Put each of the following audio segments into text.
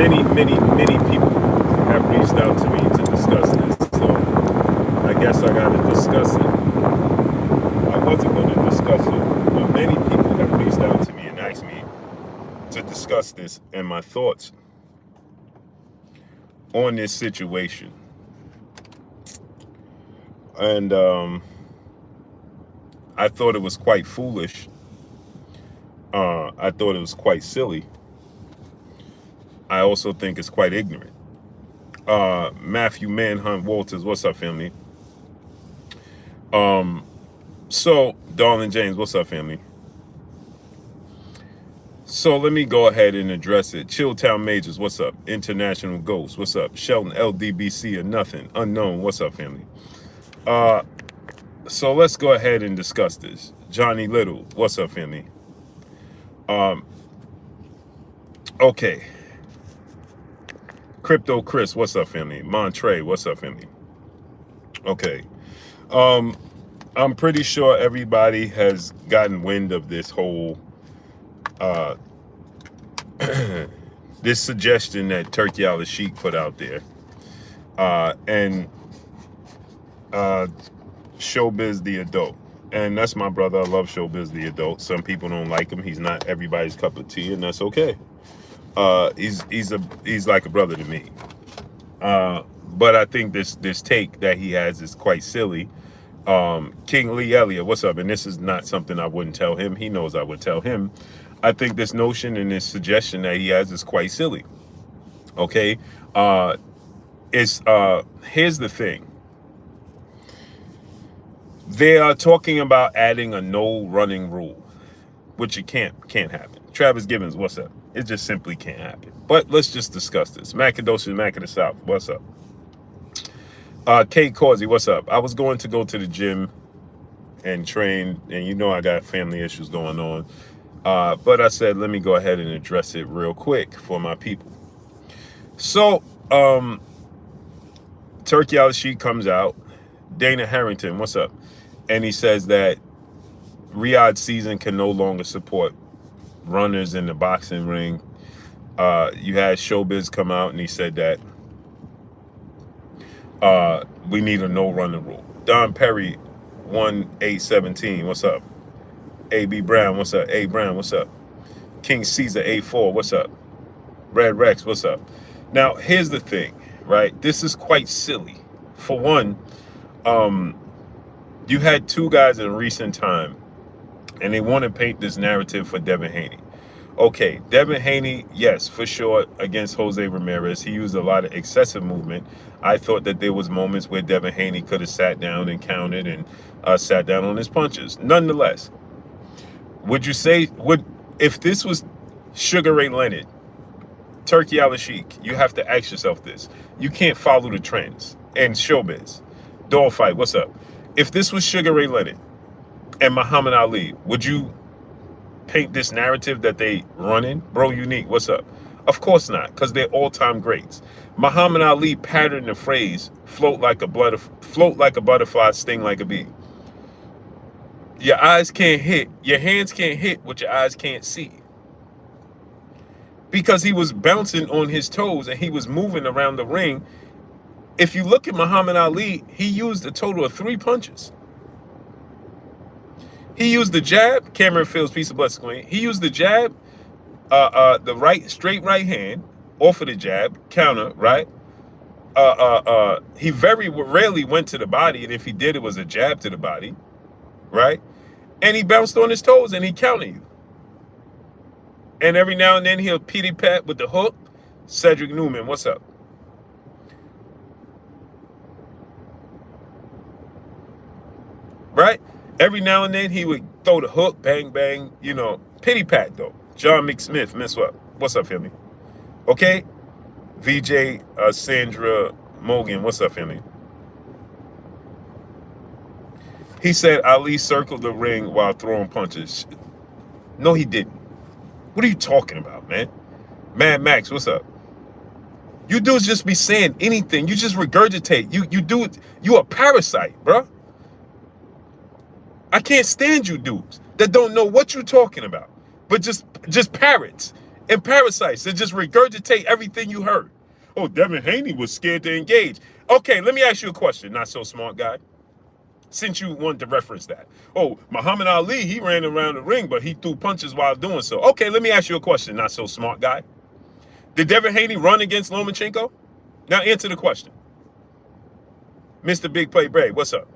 many people have reached out to me to discuss this. So I guess I got to discuss it. I wasn't going to discuss it, but many people have reached out to me and asked me to discuss this and my thoughts on this situation. And I thought it was quite foolish. I thought it was quite silly. I also think it's quite ignorant. Matthew Manhunt Walters, what's up, family? So, Darlin James, what's up, family? So let me go ahead and address it. Chilltown Majors, what's up? International Ghost, what's up? Shelton LDBC or nothing. Unknown, what's up, family? So let's go ahead and discuss this. Johnny Little, what's up, family? Okay. Crypto Chris, what's up, family? Montre, what's up, family? Okay. I'm pretty sure everybody has gotten wind of this whole this suggestion that Turkey Al-Sheikh put out there. And Showbiz the Adult. And that's my brother. I love Showbiz the Adult. Some people don't like him. He's not everybody's cup of tea, and that's okay. He's like a brother to me. But I think this take that he has is quite silly. King Lee Elliott, what's up? And this is not something I wouldn't tell him. He knows I would tell him. I think this notion and this suggestion that he has is quite silly. Okay? Here's the thing. They are talking about adding a no running rule, which it can't happen. Travis Gibbons, what's up? It just simply can't happen. But let's just discuss this. Macadocious Mac of the South, what's up? Kate Causey, what's up? I was going to go to the gym and train, and you know I got family issues going on. But I said, let me go ahead and address it real quick for my people. So, Turkey Al-Sheikh comes out. Dana Harrington, what's up? And he says that Riyadh season can no longer support runners in the boxing ring. You had Showbiz come out and he said that we need a no running rule. Don Perry, 1817, what's up? AB Brown, what's up? A Brown, what's up? King Caesar, A4, what's up? Red Rex, what's up? Now, here's the thing, right? This is quite silly. For one, you had two guys in recent time, and they want to paint this narrative for Devin Haney. Okay, Devin Haney, yes, for sure, against Jose Ramirez. He used a lot of excessive movement. I thought that there was moments where Devin Haney could have sat down and counted and sat down on his punches. Nonetheless, would you say, if this was Sugar Ray Leonard, Turkey Al-Sheikh, you have to ask yourself this. You can't follow the trends. And Showbiz. Dog Fight, what's up? If this was Sugar Ray Leonard and Muhammad Ali, would you paint this narrative that they running? Bro Unique, what's up? Of course not, because they're all-time greats. Muhammad Ali patterned the phrase, float like a butterfly, sting like a bee. Your eyes can't hit, your hands can't hit what your eyes can't see. Because he was bouncing on his toes and he was moving around the ring. If you look at Muhammad Ali, he used a total of 3 punches. He used the jab, Cameron Fields, piece of blessed queen. He used the jab, the straight right hand, off of the jab, counter, right? He very rarely went to the body, and if he did, it was a jab to the body, right? And he bounced on his toes and he countered you. And every now and then he'll pity pat with the hook. Cedric Newman, what's up? Right? Every now and then he would throw the hook, bang, bang, you know, pity pat though. John McSmith, miss what? What's up, family? Okay? VJ Sandra Mogan, what's up, family? He said Ali circled the ring while throwing punches. No, he didn't. What are you talking about, man? Mad Max, what's up? You dudes just be saying anything. You just regurgitate. You do it. You a parasite, bro. I can't stand you dudes that don't know what you're talking about, but just parrots. and parasites that just regurgitate everything you heard. Oh, Devin Haney was scared to engage. Okay, let me ask you a question, not so smart guy. Since you wanted to reference that. Oh, Muhammad Ali, he ran around the ring, but he threw punches while doing so. Okay, let me ask you a question, not so smart guy. Did Devin Haney run against Lomachenko? Now answer the question. Mr. Big Play Brave, what's up?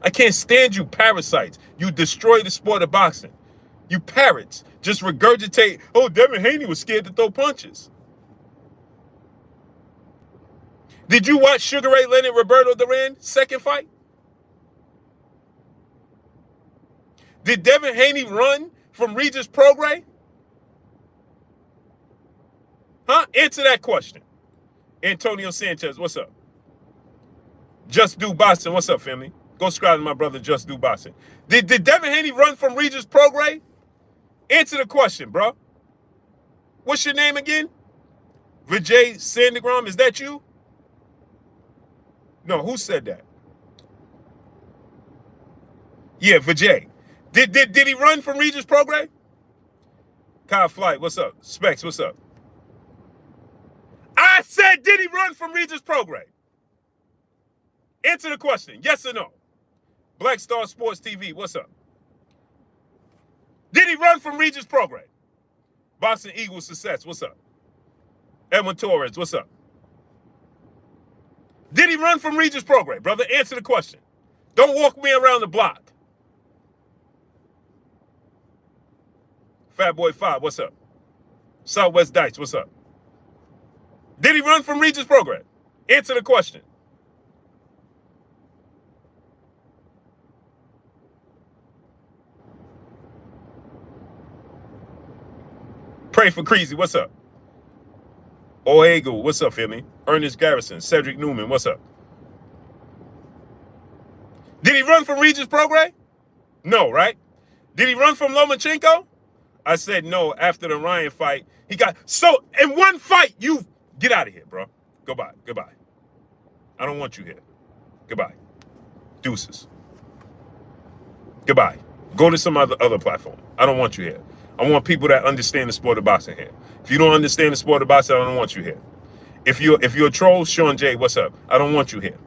I can't stand you parasites. You destroy the sport of boxing. You parrots just regurgitate, oh, Devin Haney was scared to throw punches. Did you watch Sugar Ray Leonard Roberto Duran second fight? Did Devin Haney run from Regis Prograis? Huh? Answer that question. Antonio Sanchez, what's up? Just Do Boston, what's up, family? Go subscribe to my brother, Just Do Boston. Did Devin Haney run from Regis Prograis? Answer the question, bro. What's your name again? Vijay Sandagram, is that you? No, who said that? Yeah, Vijay. Did he run from Regis Prograis? Kyle Flight, what's up? Specs, what's up? I said, did he run from Regis Prograis? Answer the question, yes or no? Black Star Sports TV, what's up? Did he run from Regis Prograis? Boxing Eagles Success, what's up? Edwin Torres, what's up? Did he run from Regis Prograis, brother? Answer the question. Don't walk me around the block. Fat Boy 5, what's up? Southwest Dice, what's up? Did he run from Regis Prograis? Answer the question. Pray for Creasy, what's up? Oego, what's up, family? Ernest Garrison, Cedric Newman, what's up? Did he run from Regis Prograis? No, right? Did he run from Lomachenko? I said no after the Ryan fight. He got, so in one fight, you get out of here, bro. Goodbye, goodbye. I don't want you here. Goodbye. Deuces. Goodbye. Go to some other platform. I don't want you here. I want people that understand the sport of boxing here. If you don't understand the sport of boxing, I don't want you here. If you're a troll, Sean J, what's up? I don't want you here.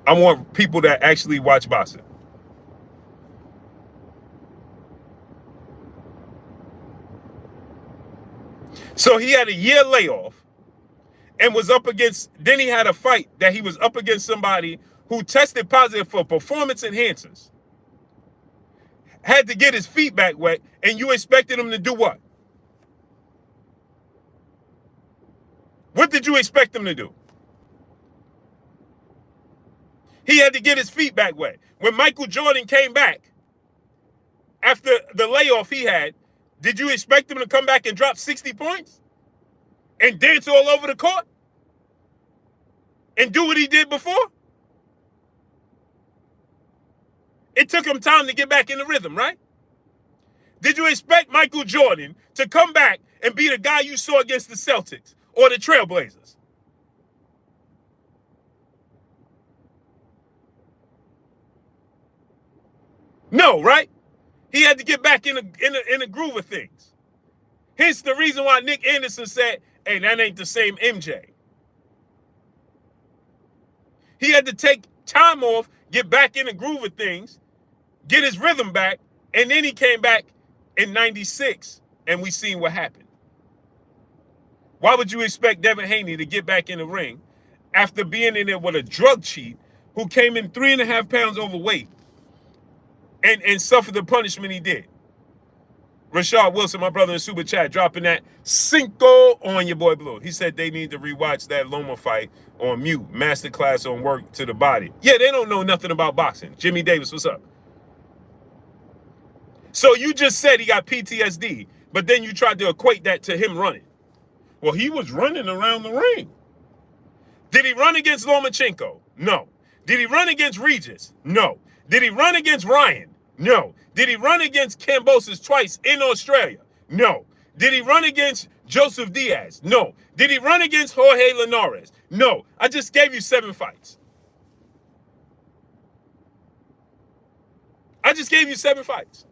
I want people that actually watch boxing. So he had a year layoff and was up against, then he had a fight that he was up against somebody who tested positive for performance enhancers. Had to get his feet back wet, and you expected him to do what? What did you expect him to do? He had to get his feet back wet. When Michael Jordan came back after the layoff he had, did you expect him to come back and drop 60 points? And dance all over the court? And do what he did before? It took him time to get back in the rhythm, right? Did you expect Michael Jordan to come back and be the guy you saw against the Celtics or the Trailblazers? No, right? He had to get back in the groove of things. Hence the reason why Nick Anderson said, hey, that ain't the same MJ. He had to take time off, get back in the groove of things, get his rhythm back, and then he came back in 96, and we seen what happened. Why would you expect Devin Haney to get back in the ring after being in there with a drug cheat who came in 3.5 pounds overweight and suffered the punishment he did? Rashad Wilson, my brother in Super Chat, dropping that cinco on your boy Blue. He said they need to rewatch that Loma fight on mute. Masterclass on work to the body. Yeah, they don't know nothing about boxing. Jimmy Davis, what's up? So you just said he got PTSD, but then you tried to equate that to him running. Well, he was running around the ring. Did he run against Lomachenko? No. Did he run against Regis? No. Did he run against Ryan? No. Did he run against Cambosis twice in Australia? No. Did he run against Joseph Diaz? No. Did he run against Jorge Linares? No. I just gave you 7 fights. I just gave you 7 fights.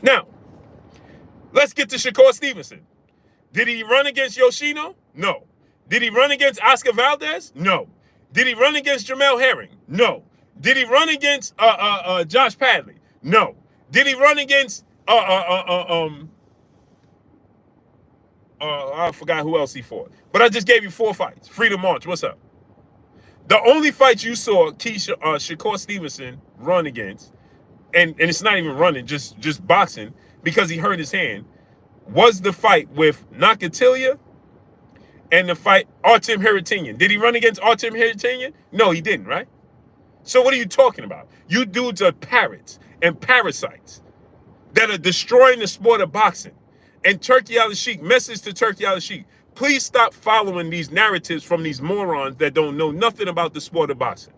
Now, let's get to Shakur Stevenson. Did he run against Yoshino? No. Did he run against Oscar Valdez? No. Did he run against Jamel Herring? No. Did he run against Josh Padley? No. Did he run against I forgot who else he fought. But I just gave you 4 fights. Freedom March, what's up? The only fight you saw Shakur Stevenson run against, and it's not even running, just boxing, because he hurt his hand, was the fight with Nakatilia and the fight Artem Harutyunyan. Did he run against Artem Harutyunyan? No, he didn't, right? So what are you talking about? You dudes are parrots and parasites that are destroying the sport of boxing. And Turkey Al-Sheikh, message to Turkey Al-Sheikh, please stop following these narratives from these morons that don't know nothing about the sport of boxing.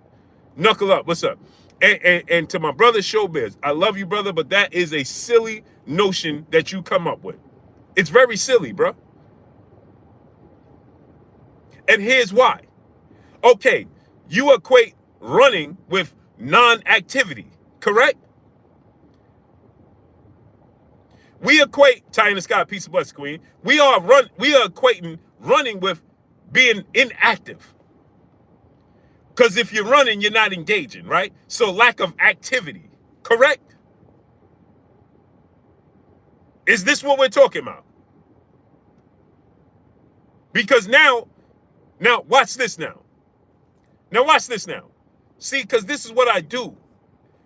Knuckle up, what's up? And to my brother Showbiz, I love you, brother, but that is a silly notion that you come up with. It's very silly, bro. And here's why. Okay, you equate running with non-activity, correct? We equate, Tyina Scott, peace of blessing, queen. We are equating running with being inactive. Because if you're running, you're not engaging, right? So lack of activity, correct? Is this what we're talking about? Because now watch this now. Now watch this now. See, because this is what I do.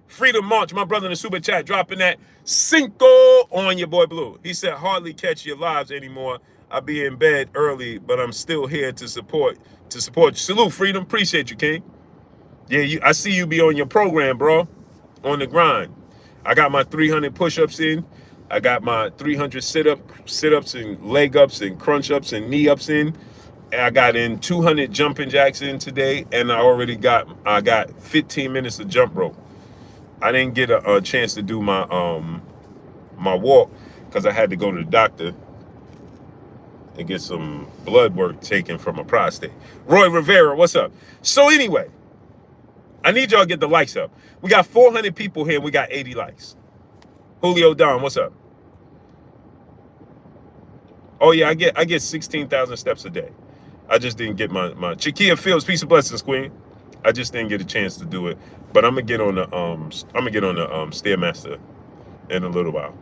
Freedom March, my brother in the super chat, dropping that Cinco on your boy Blue. He said, hardly catch your lives anymore. I'll be in bed early, but I'm still here to support you. Salute, Freedom. Appreciate you, King. Yeah, I see you be on your program, bro. On the grind. I got my 300 push-ups in. I got my 300 sit-ups and leg ups and crunch ups and knee ups in. I got in 200 jumping jacks in today, and I got 15 minutes of jump rope. I didn't get a chance to do my my walk because I had to go to the doctor and get some blood work taken from a prostate. Roy Rivera, what's up? So anyway, I need y'all to get the likes up. We got 400 people here and we got 80 likes. Julio Don, what's up? Oh yeah, I get 16,000 steps a day. I just didn't get my Chiquia Fields, peace and blessings, queen. I just didn't get a chance to do it, but I'm gonna get on the Stairmaster in a little while.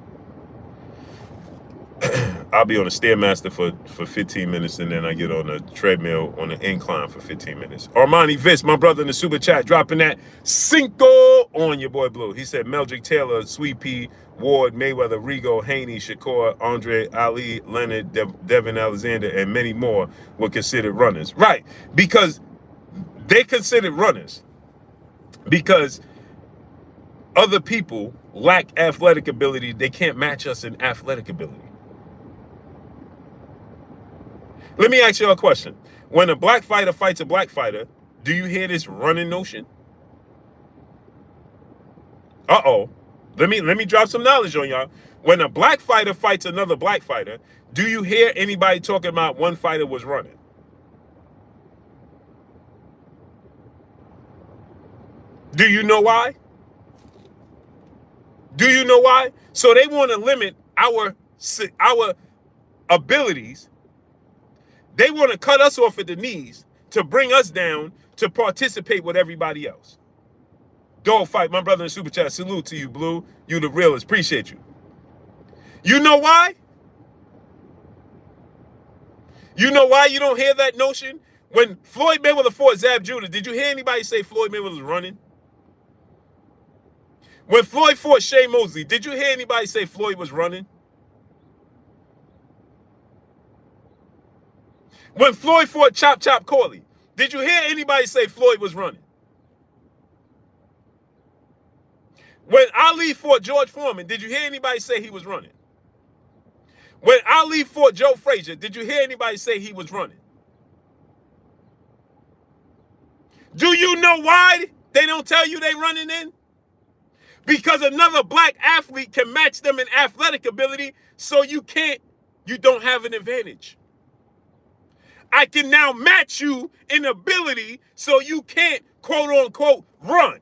I'll be on the Stairmaster for 15 minutes, and then I get on the treadmill on the incline for 15 minutes. Armani Viss, my brother in the super chat, dropping that Cinco on your boy Blue. He said Meldrick Taylor, Sweet Pea, Ward, Mayweather, Rigo, Haney, Shakur, Andre, Ali, Leonard, Devin Alexander, and many more were considered runners. Right, because they considered runners because other people lack athletic ability. They can't match us in athletic ability. Let me ask you a question. When a black fighter fights a black fighter, do you hear this running notion? Uh-oh. Let me drop some knowledge on y'all. When a black fighter fights another black fighter, do you hear anybody talking about one fighter was running? Do you know why? Do you know why? So they want to limit our abilities. They want to cut us off at the knees to bring us down to participate with everybody else. Dog fight, my brother in super chat. Salute to you, Blue. You the realest. Appreciate you. You know why? You know why you don't hear that notion? When Floyd Mayweather fought Zab Judah, did you hear anybody say Floyd Mayweather was running? When Floyd fought Shea Mosley, did you hear anybody say Floyd was running? When Floyd fought Chop Chop Corley, did you hear anybody say Floyd was running? When Ali fought George Foreman, did you hear anybody say he was running? When Ali fought Joe Frazier, did you hear anybody say he was running? Do you know why they don't tell you they running in? Because another black athlete can match them in athletic ability, so you don't have an advantage. I can now match you in ability, so you can't, quote unquote, run.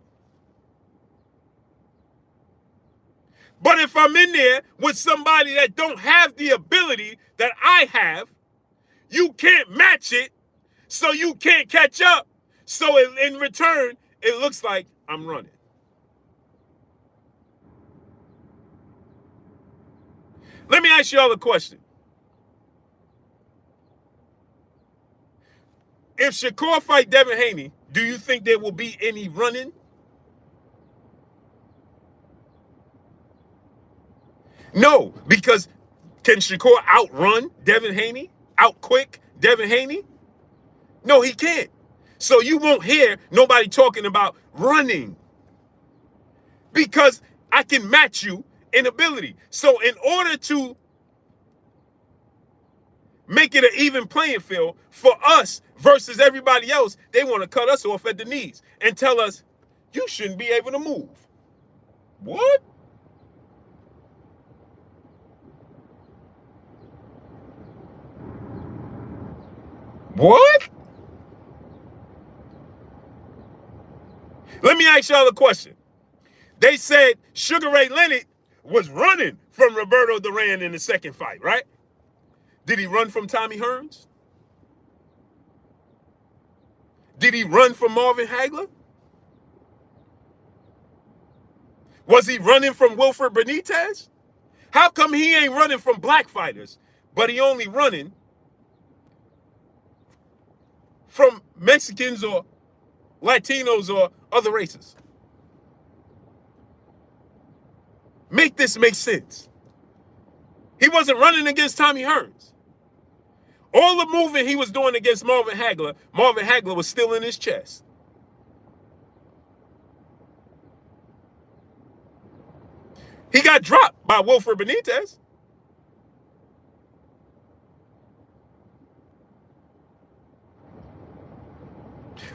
But if I'm in there with somebody that don't have the ability that I have, you can't match it, so you can't catch up. So in return, it looks like I'm running. Let me ask y'all a question. If Shakur fight Devin Haney, do you think there will be any running? No, because can Shakur outrun Devin Haney? Out quick Devin Haney? No, he can't. So you won't hear nobody talking about running because I can match you in ability. So in order to make it an even playing field for us versus everybody else, they want to cut us off at the knees and tell us, you shouldn't be able to move. What? What? Let me ask y'all a question. They said Sugar Ray Leonard was running from Roberto Duran in the second fight, right? Did he run from Tommy Hearns? Did he run from Marvin Hagler? Was he running from Wilfred Benitez? How come he ain't running from black fighters, but he only running from Mexicans or Latinos or other races? Make this make sense. He wasn't running against Tommy Hearns. All the movement he was doing against Marvin Hagler was still in his chest. He got dropped by Wilfred Benitez.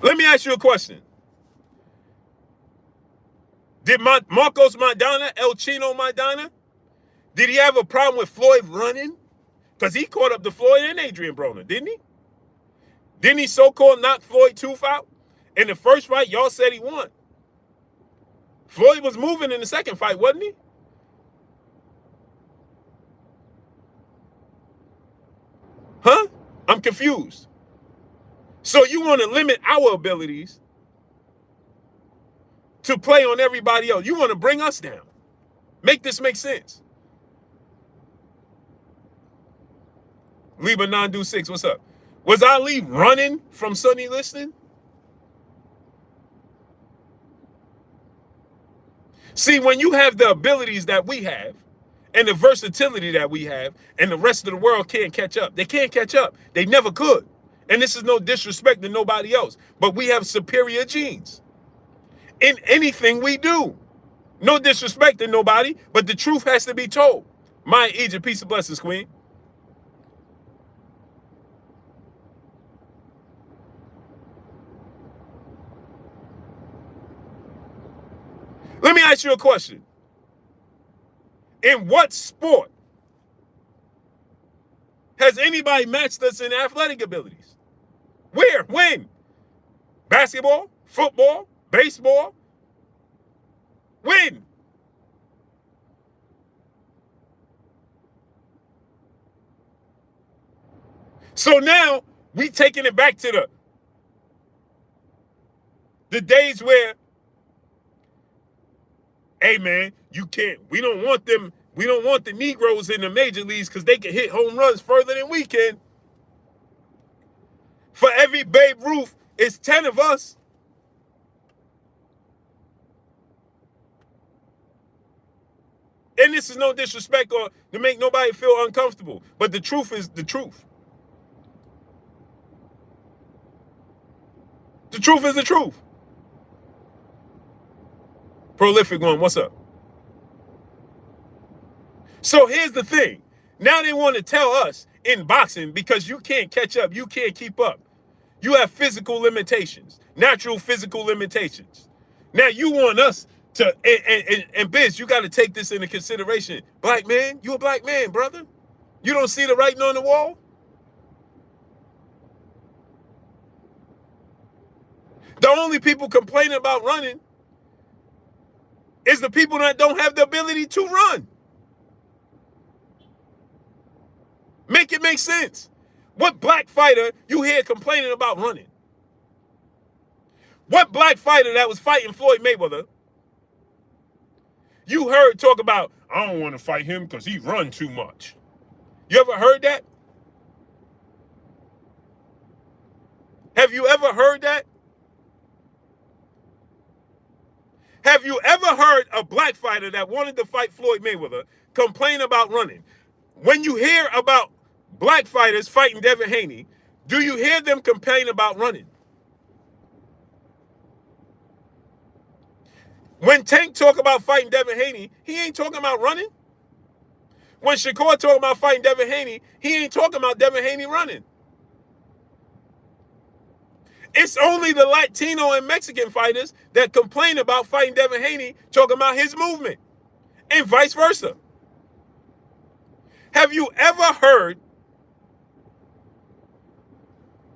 Let me ask you a question. Did Marcos Maidana, El Chino Maidana, did he have a problem with Floyd running? Because he caught up to Floyd and Adrian Broner, didn't he? Didn't he so-called knock Floyd tooth out? In the first fight, y'all said he won. Floyd was moving in the second fight, wasn't he? Huh? I'm confused. So you want to limit our abilities to play on everybody else. You want to bring us down. Make this make sense. Liba 926, what's up? Was Ali running from Sonny Liston? See, when you have the abilities that we have and the versatility that we have and the rest of the world can't catch up. They can't catch up. They never could. And this is no disrespect to nobody else, but we have superior genes in anything we do. No disrespect to nobody, but the truth has to be told. My Egypt, peace and blessings, Queen. Let me ask you a question. In what sport has anybody matched us in athletic abilities? Where? When? Basketball? Football? Baseball? When? So now we taking it back to the days where, hey man, you can't, we don't want them, we don't want the Negroes in the major leagues because they can hit home runs further than we can. For every Babe Ruth, it's 10 of us. And this is no disrespect or to make nobody feel uncomfortable, but the truth is the truth. The truth is the truth. Prolific one, what's up? So here's the thing. Now they want to tell us in boxing, because you can't catch up, you can't keep up. You have physical limitations, natural physical limitations. Now you want us to, and Biz, you got to take this into consideration. Black man, you a black man, brother. You don't see the writing on the wall? The only people complaining about running It's the people that don't have the ability to run. Make it make sense. What black fighter you hear complaining about running? What black fighter that was fighting Floyd Mayweather you heard talk about, I don't want to fight him because he run too much? You ever heard that? Have you ever heard that? Have you ever heard a black fighter that wanted to fight Floyd Mayweather complain about running? When you hear about black fighters fighting Devin Haney, do you hear them complain about running? When Tank talk about fighting Devin Haney, he ain't talking about running. When Shakur talk about fighting Devin Haney, he ain't talking about Devin Haney running. It's only the Latino and Mexican fighters that complain about fighting Devin Haney talking about his movement, and vice versa. Have you ever heard,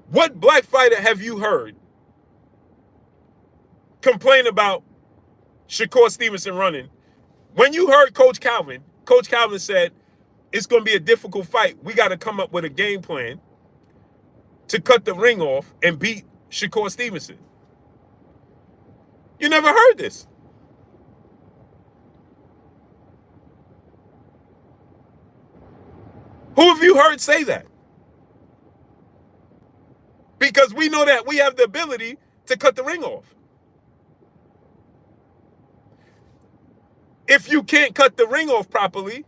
what black fighter have you heard complain about Shakur Stevenson running? When you heard Coach Calvin said, it's going to be a difficult fight. We got to come up with a game plan to cut the ring off and beat Shakur Stevenson. You never heard this. Who have you heard say that? Because we know that we have the ability to cut the ring off. If you can't cut the ring off properly,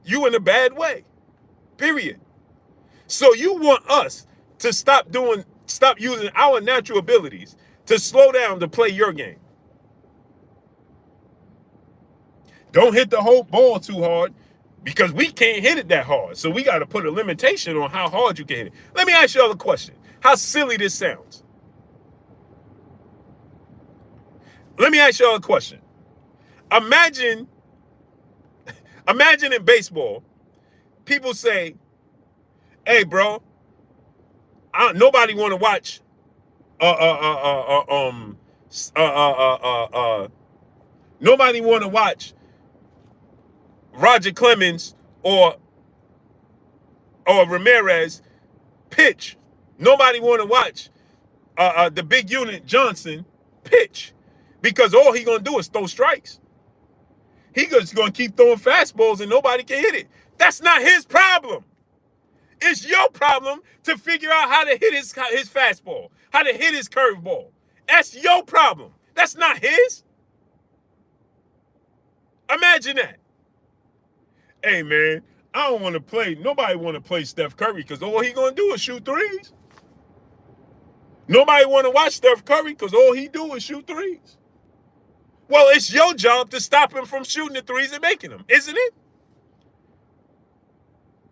you in a bad way. Period. So you want us to stop using our natural abilities to slow down to play your game. Don't hit the whole ball too hard, because we can't hit it that hard. So we got to put a limitation on how hard you can hit it. Let me ask you all a question. How silly this sounds. Let me ask you all a question. Imagine in baseball, people say, hey, bro, nobody want to watch nobody want to watch Roger Clemens or Ramirez pitch. Nobody want to watch the big unit Johnson pitch, because all he gonna do is throw strikes. He just gonna keep throwing fastballs and nobody can hit it. That's not his problem. It's your problem to figure out how to hit his fastball, how to hit his curveball. That's your problem. That's not his. Imagine that. Hey, man, I don't want to play. Nobody want to play Steph Curry because all he going to do is shoot threes. Nobody want to watch Steph Curry because all he do is shoot threes. Well, it's your job to stop him from shooting the threes and making them, isn't it?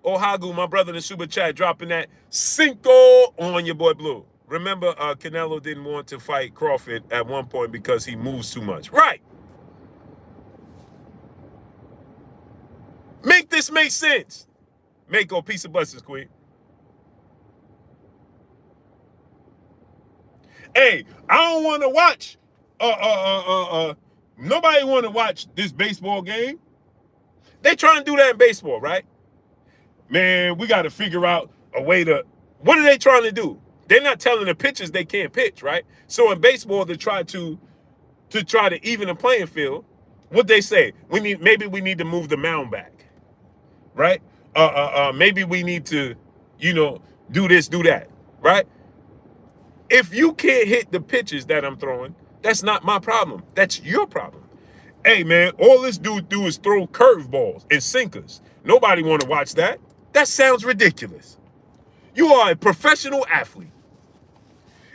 Oh, Hagu, my brother in the super chat, dropping that Cinco on your boy Blue. Remember, Canelo didn't want to fight Crawford at one point because he moves too much. Right. Make this make sense. Mako, peace of blessings, queen. Hey, I don't want to watch. Nobody want to watch this baseball game. They trying to do that in baseball, right? Man, we got to figure out a way to. What are they trying to do? They're not telling the pitchers they can't pitch, right? So in baseball, to try to even the playing field, what they say, maybe we need to move the mound back, right? Maybe we need to, do this, do that, right? If you can't hit the pitches that I'm throwing, that's not my problem. That's your problem. Hey, man, all this dude do is throw curveballs and sinkers. Nobody want to watch that. That sounds ridiculous. You are a professional athlete.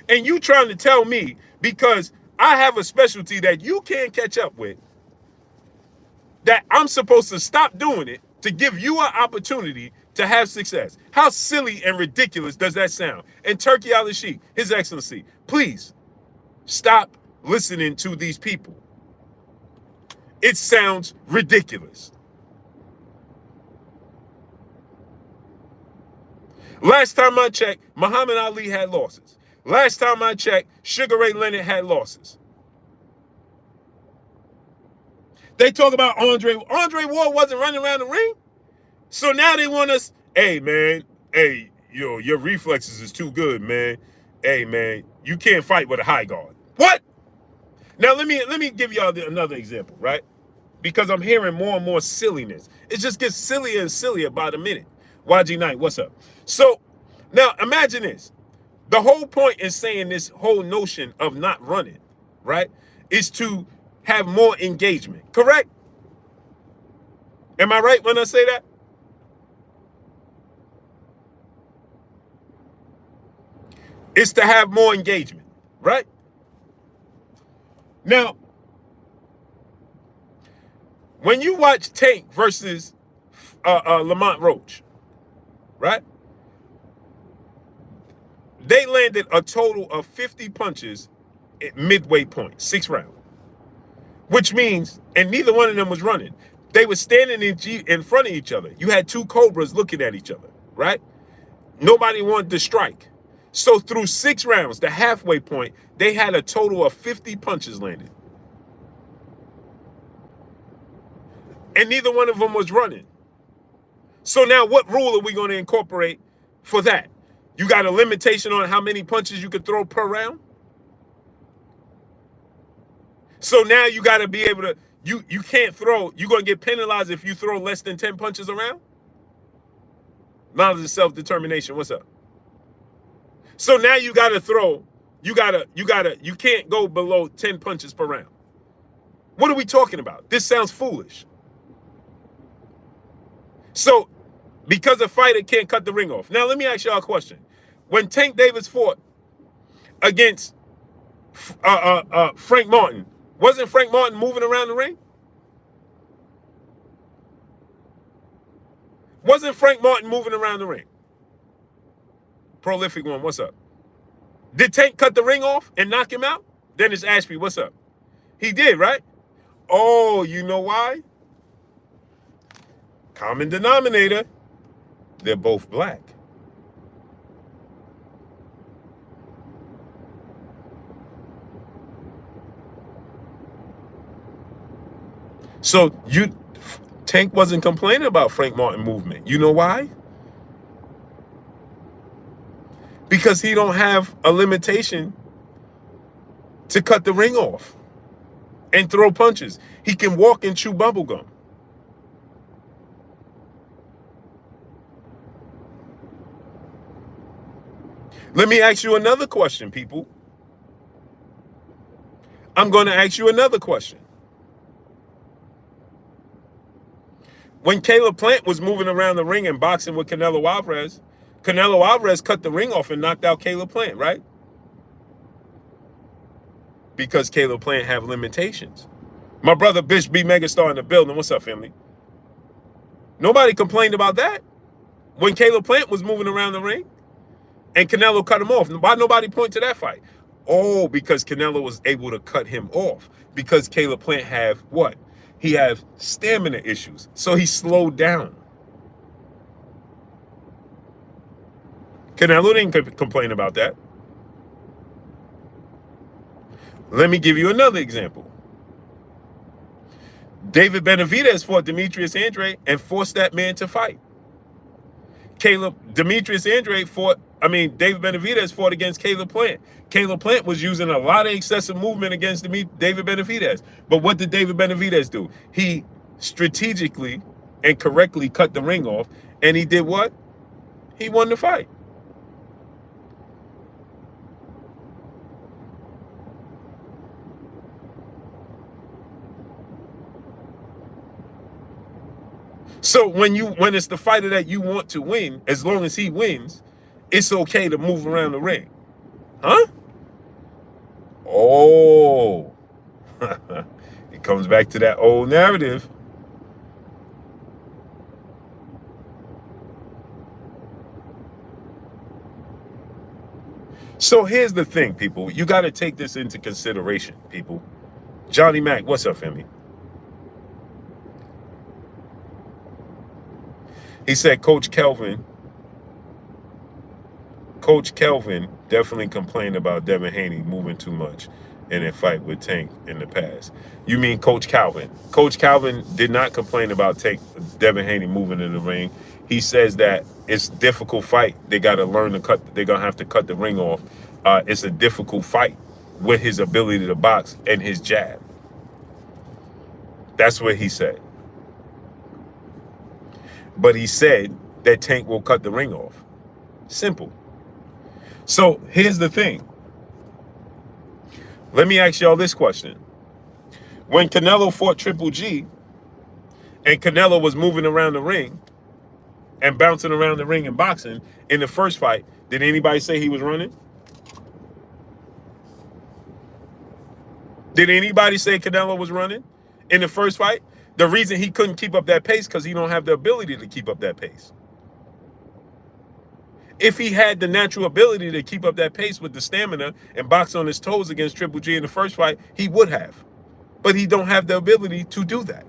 And you trying to tell me because I have a specialty that you can't catch up with, that I'm supposed to stop doing it to give you an opportunity to have success. How silly and ridiculous does that sound? And Turkey Ali-Sheikh, His Excellency, please stop listening to these people. It sounds ridiculous. Last time I checked, Muhammad Ali had losses. Last time I checked, Sugar Ray Leonard had losses. They talk about Andre Ward wasn't running around the ring. So now they want us, hey, man, hey, your reflexes is too good, man. Hey, man, you can't fight with a high guard. What? Now, let me give y'all another example, right? Because I'm hearing more and more silliness. It just gets sillier and sillier by the minute. YG Knight, what's up? So, now imagine this. The whole point in saying this whole notion of not running, right, is to have more engagement, correct? Am I right when I say that? It's to have more engagement, right? Now, when you watch Tank versus Lamont Roach, right? They landed a total of 50 punches at midway point, 6th round. Which means, and neither one of them was running. They were standing in front of each other. You had two Cobras looking at each other, right? Nobody wanted to strike. So through 6 rounds, the halfway point, they had a total of 50 punches landed. And neither one of them was running. So now what rule are we going to incorporate for that? You got a limitation on how many punches you could throw per round? So now you got to be able to, you can't throw, you're going to get penalized if you throw less than 10 punches around? Knowledge of self-determination, what's up? So now you got to throw, you can't go below 10 punches per round. What are we talking about? This sounds foolish. So, because a fighter can't cut the ring off. Now, let me ask y'all a question. When Tank Davis fought against Frank Martin, wasn't Frank Martin moving around the ring? Wasn't Frank Martin moving around the ring? Prolific one, what's up? Did Tank cut the ring off and knock him out? Dennis Ashby, what's up? He did, right? Oh, you know why? Common denominator. They're both black. So Tank wasn't complaining about Frank Martin movement. You know why? Because he don't have a limitation to cut the ring off and throw punches. He can walk and chew bubblegum. Let me ask you another question, people. I'm going to ask you another question. When Caleb Plant was moving around the ring and boxing with Canelo Alvarez cut the ring off and knocked out Caleb Plant, right? Because Caleb Plant have limitations. My brother Bish B Megastar in the building. What's up, family? Nobody complained about that. When Caleb Plant was moving around the ring and Canelo cut him off. Why nobody point to that fight? Oh, because Canelo was able to cut him off. Because Caleb Plant have what? He have stamina issues. So he slowed down. Canelo didn't complain about that. Let me give you another example. David Benavidez fought Demetrius Andrade and forced that man to fight. David Benavidez fought against Caleb Plant. Caleb Plant was using a lot of excessive movement against David Benavidez. But what did David Benavidez do? He strategically and correctly cut the ring off. And he did what? He won the fight. So when it's the fighter that you want to win, as long as he wins, it's okay to move around the ring. Huh? Oh. It comes back to that old narrative. So here's the thing, people. You got to take this into consideration, people. Johnny Mac, what's up, family? He said Coach Kelvin definitely complained about Devin Haney moving too much. in a fight with Tank in the past. You mean Coach Calvin? Coach Calvin did not complain about Devin Haney moving in the ring. He says that it's a difficult fight. They got to learn to cut. They're gonna have to cut the ring off. It's a difficult fight with his ability to box and his jab. That's what he said. But he said that Tank will cut the ring off. Simple. So here's the thing. Let me ask y'all this question. When Canelo fought Triple G and Canelo was moving around the ring and bouncing around the ring and boxing in the first fight, did anybody say he was running? Did anybody say Canelo was running in the first fight? The reason he couldn't keep up that pace because he don't have the ability to keep up that pace. If he had the natural ability to keep up that pace with the stamina and box on his toes against Triple G in the first fight, he would have. But he don't have the ability to do that.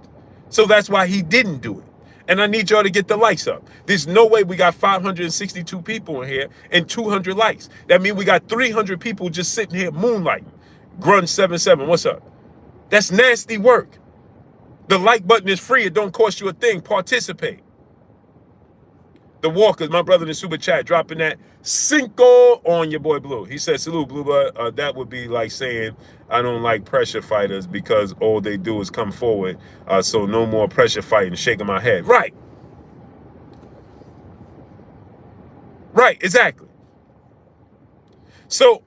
So that's why he didn't do it. And I need y'all to get the likes up. There's no way we got 562 people in here and 200 likes. That means we got 300 people just sitting here moonlighting. Grunge77, what's up? That's nasty work. The like button is free. It don't cost you a thing. Participate. The Walkers, my brother in the super chat, dropping that cinco on your boy Blue. He said, salute, Blue Blood. That would be like saying, I don't like pressure fighters because all they do is come forward. So no more pressure fighting, shaking my head. Right. Right, exactly. So,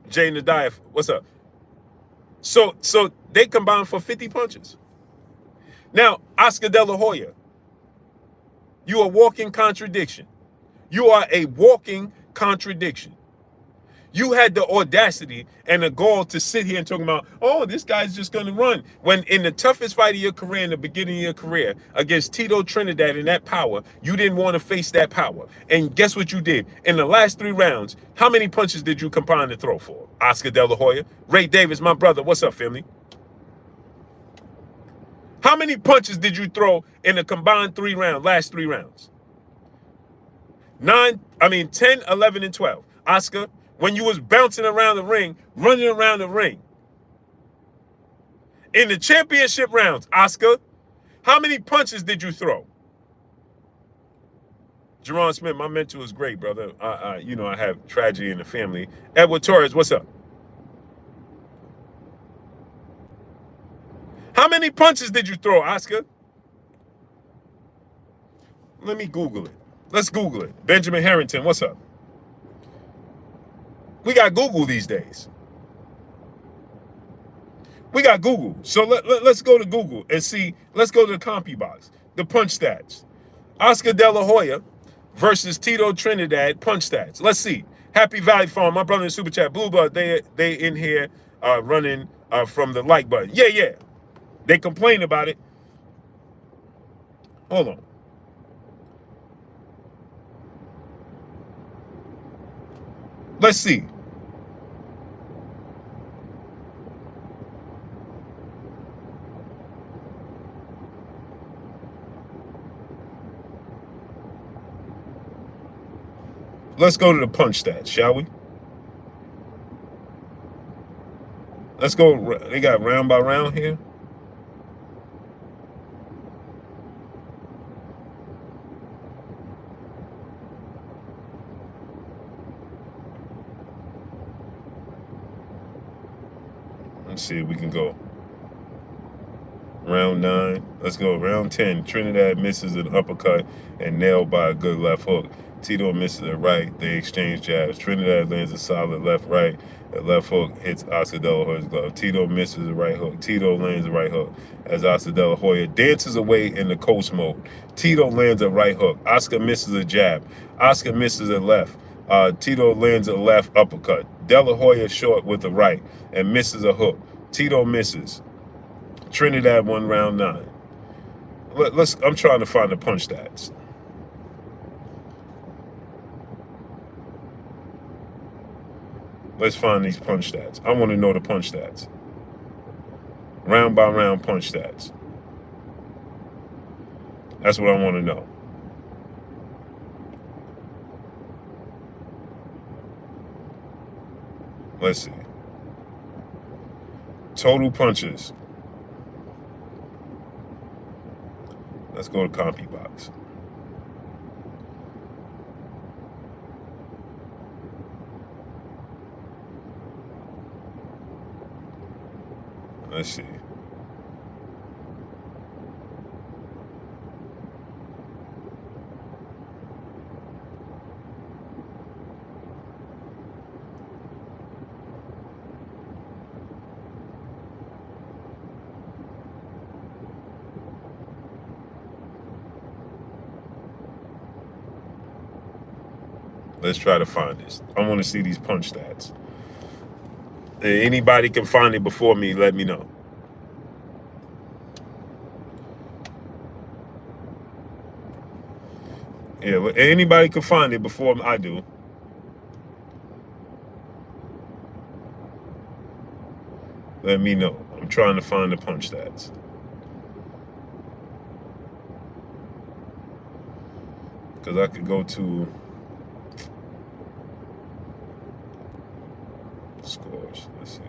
Jay Nadiah, what's up? So they combined for 50 punches. Now, Oscar De La Hoya, you are a walking contradiction. You are a walking contradiction. You had the audacity and the gall to sit here and talk about, oh, this guy's just going to run. When in the toughest fight of your career, in the beginning of your career, against Tito Trinidad and that power, you didn't want to face that power. And guess what you did? In the last 3 rounds, how many punches did you combine to throw for? Oscar De La Hoya. Ray Davis, my brother. What's up, family? How many punches did you throw in the combined last 3 rounds? 10, 11, and 12. Oscar, when you was bouncing around the ring, running around the ring. In the championship rounds, Oscar, how many punches did you throw? Jerron Smith, my mentor is great, brother. I have tragedy in the family. Edward Torres, what's up? How many punches did you throw, Oscar? Let me Google it. Let's Google it. Benjamin Harrington, what's up? We got Google these days. We got Google. So let's go to Google and see. Let's go to the CompuBox. The punch stats. Oscar De La Hoya versus Tito Trinidad punch stats. Let's see. Happy Valley Farm, my brother in Super Chat. Blue Blood, they in here running from the like button. Yeah. They complain about it. Hold on. Let's see. Let's go to the punch stats, shall we? Let's go. They got round by round here. Let's see if we can go. Round 9. Let's go. Round 10. Trinidad misses an uppercut and nailed by a good left hook. Tito misses a right. They exchange jabs. Trinidad lands a solid left-right. The left hook hits Oscar De La Hoya's glove. Tito misses a right hook. Tito lands a right hook as Oscar De La Hoya dances away in the coast mode. Tito lands a right hook. Oscar misses a jab. Oscar misses a left. Tito lands a left uppercut. De La Hoya short with a right and misses a hook. Tito misses. Trinidad won round 9. I'm trying to find the punch stats. Let's find these punch stats. I want to know the punch stats. Round by round punch stats. That's what I want to know. Let's see. Total punches. Let's go to copy box. Let's see. Let's try to find this. I want to see these punch stats. If anybody can find it before me, let me know. Yeah, anybody can find it before I do. Let me know. I'm trying to find the punch stats. Because I could go to scores. Let's see.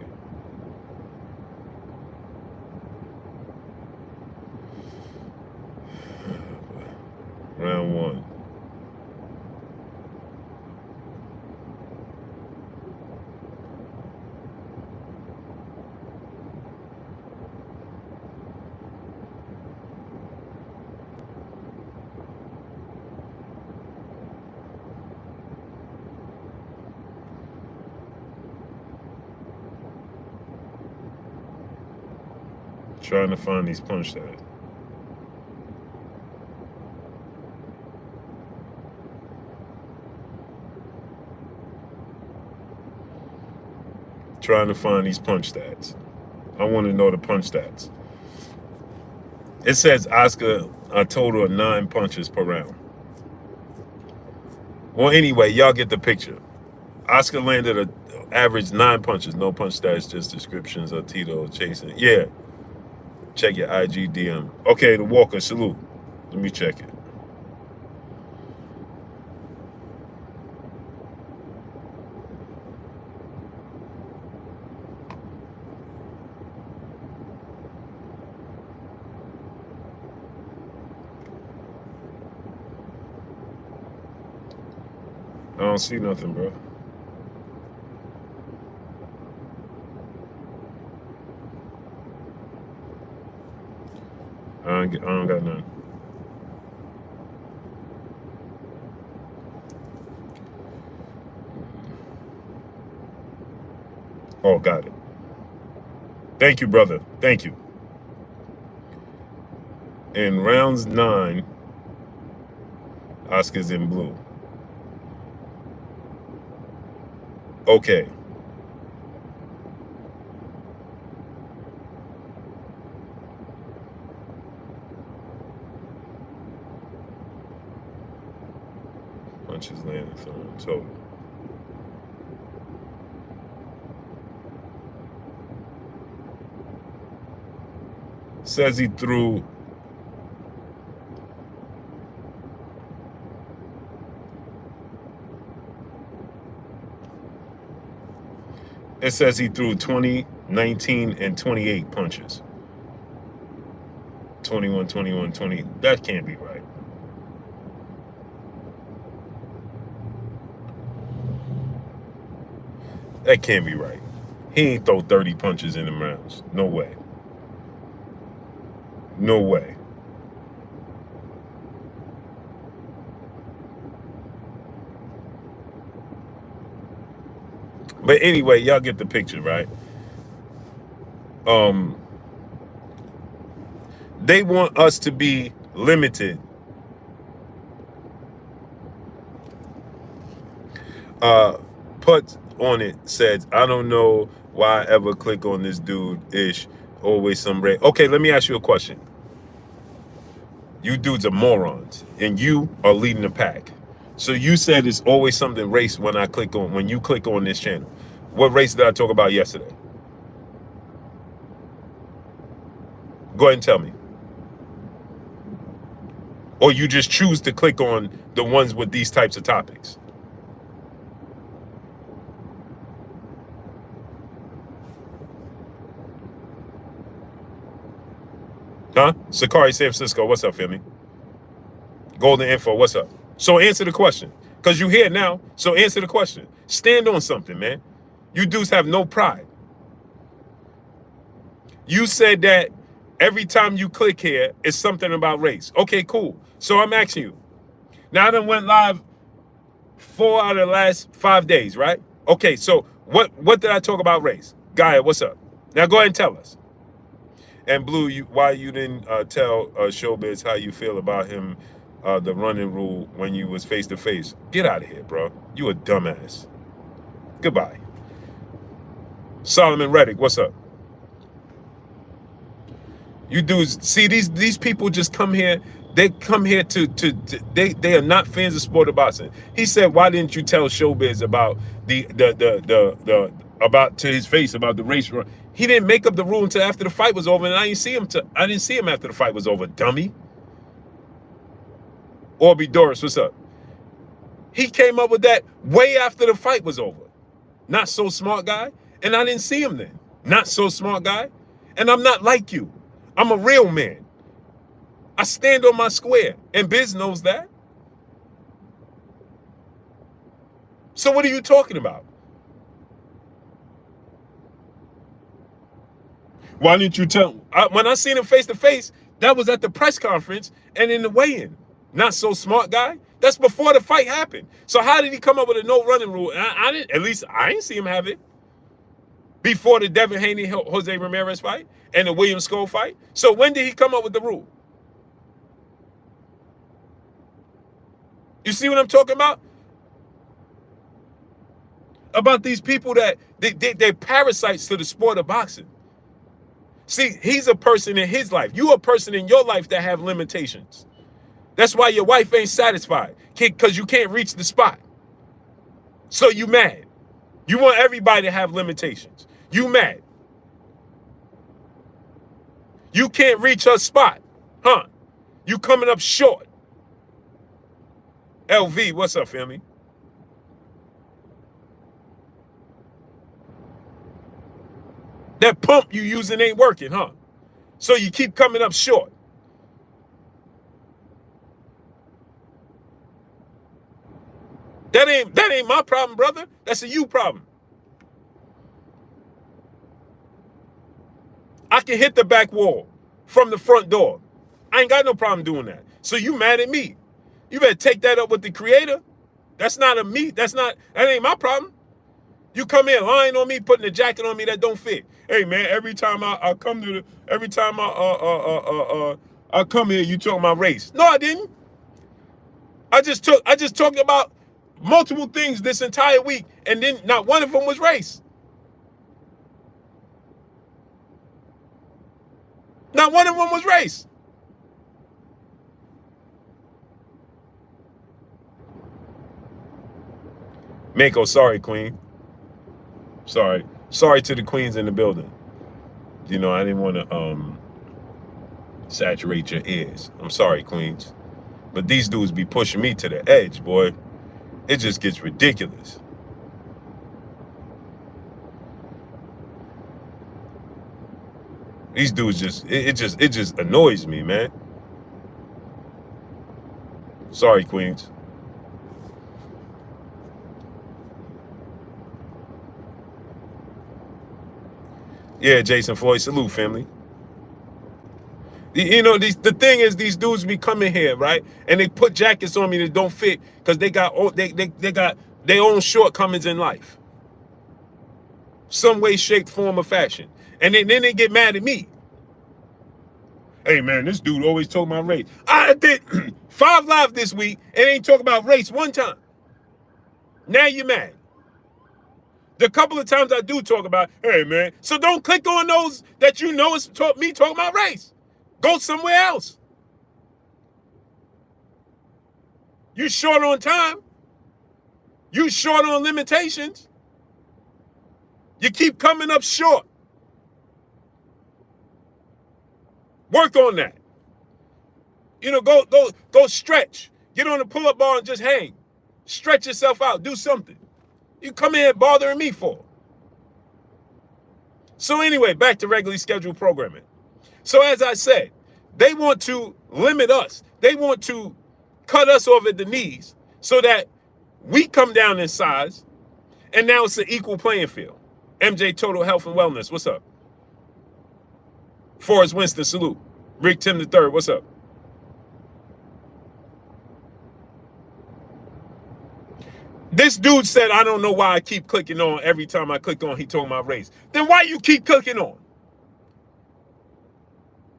Round one. Trying to find these punch stats. Trying to find these punch stats. I want to know the punch stats. It says Oscar a total of 9 punches per round. Well, anyway, y'all get the picture. Oscar landed an average 9 punches. No punch stats, just descriptions of Tito chasing. Yeah. Check your IG DM. Okay, the Walker, salute. Let me check it. I don't see nothing, bro. I don't got none. Oh, got it. Thank you, brother. Thank you. In rounds 9, Oscar's in blue. Okay. Punches landed thrown total. Says he threw It says he threw 20, 19, and 28 punches. 21, 21, 20. That can't be right. That can't be right. He ain't throw 30 punches in them rounds. No way. No way. But anyway, y'all get the picture, right? They want us to be limited. Put on it says, I don't know why I ever click on this dude ish. Always some red. Okay, let me ask you a question. You dudes are morons, and you are leading the pack. So you said it's always something race when you click on this channel. What race did I talk about yesterday? Go ahead and tell me. Or you just choose to click on the ones with these types of topics. Huh? Sakari San Francisco, what's up, family? Golden Info, what's up? So answer the question. Because you here now, so answer the question. Stand on something, man. You dudes have no pride. You said that every time you click here, it's something about race. Okay, cool. So I'm asking you. Now I done went live 4 out of the last 5 days, right? Okay, so what did I talk about race? Gaia, what's up? Now go ahead and tell us. And Blue, why you didn't tell Showbiz how you feel about him, the running rule when you was face to face? Get out of here, bro. You a dumbass. Goodbye. Solomon Reddick, what's up? You dudes, see these people just come here. They come here they are not fans of sport of boxing. He said, why didn't you tell Showbiz about the about to his face about the race run? He didn't make up the rule until after the fight was over, and I didn't see him after the fight was over, dummy. Orby Doris, what's up? He came up with that way after the fight was over. Not so smart guy, and I didn't see him then. Not so smart guy, and I'm not like you. I'm a real man. I stand on my square, and Biz knows that. So what are you talking about? Why didn't you tell? When I seen him face to face, that was at the press conference and in the weigh-in. Not so smart guy. That's before the fight happened. So how did he come up with a no running rule? I didn't. At least I didn't see him have it before the Devin Haney Jose Ramirez fight and the William Scope fight. So when did he come up with the rule? You see what I'm talking about? About these people that they're parasites to the sport of boxing. See, he's a person in his life. You a person in your life that have limitations. That's why your wife ain't satisfied, because you can't reach the spot. So you mad. You want everybody to have limitations. You mad. You can't reach her spot, huh? You coming up short. LV, what's up, family? That pump you using ain't working, huh? So you keep coming up short. That ain't my problem, brother. That's a you problem. I can hit the back wall from the front door. I ain't got no problem doing that. So you mad at me. You better take that up with the creator. That's not a me. That ain't my problem. You come in lying on me, putting a jacket on me that don't fit. Hey man, every time I come here, you talking about race. No, I didn't. I just talked about multiple things this entire week, and then not one of them was race. Not one of them was race. Mako, sorry, Queen. Sorry. Sorry to the queens in the building. You know, I didn't want to saturate your ears. I'm sorry, queens. But these dudes be pushing me to the edge, boy. It just gets ridiculous. These dudes it just annoys me, man. Sorry, queens. Yeah, Jason Floyd, salute, family. You know, the thing is, these dudes be coming here, right? And they put jackets on me that don't fit because they got their own shortcomings in life. Some way, shape, form, or fashion. And then they get mad at me. Hey, man, this dude always talk about race. I did 5 live this week and ain't talk about race one time. Now you're mad. The couple of times I do talk about, hey, man, so don't click on those that you know is me talking about race. Go somewhere else. You short on time. You short on limitations. You keep coming up short. Work on that. You know, go stretch. Get on the pull-up bar and just hang. Stretch yourself out. Do something. You come in bothering me for. So anyway, back to regularly scheduled programming. So as I said, They want to limit us. They want to cut us off at the knees so that we come down in size, and now it's an equal playing field. MJ Total Health and Wellness, what's up? Forrest Winston, salute. Rick Tim III, what's up? This dude said, I don't know why I keep clicking on. Every time I click on, he talking about race. Then why you keep clicking on?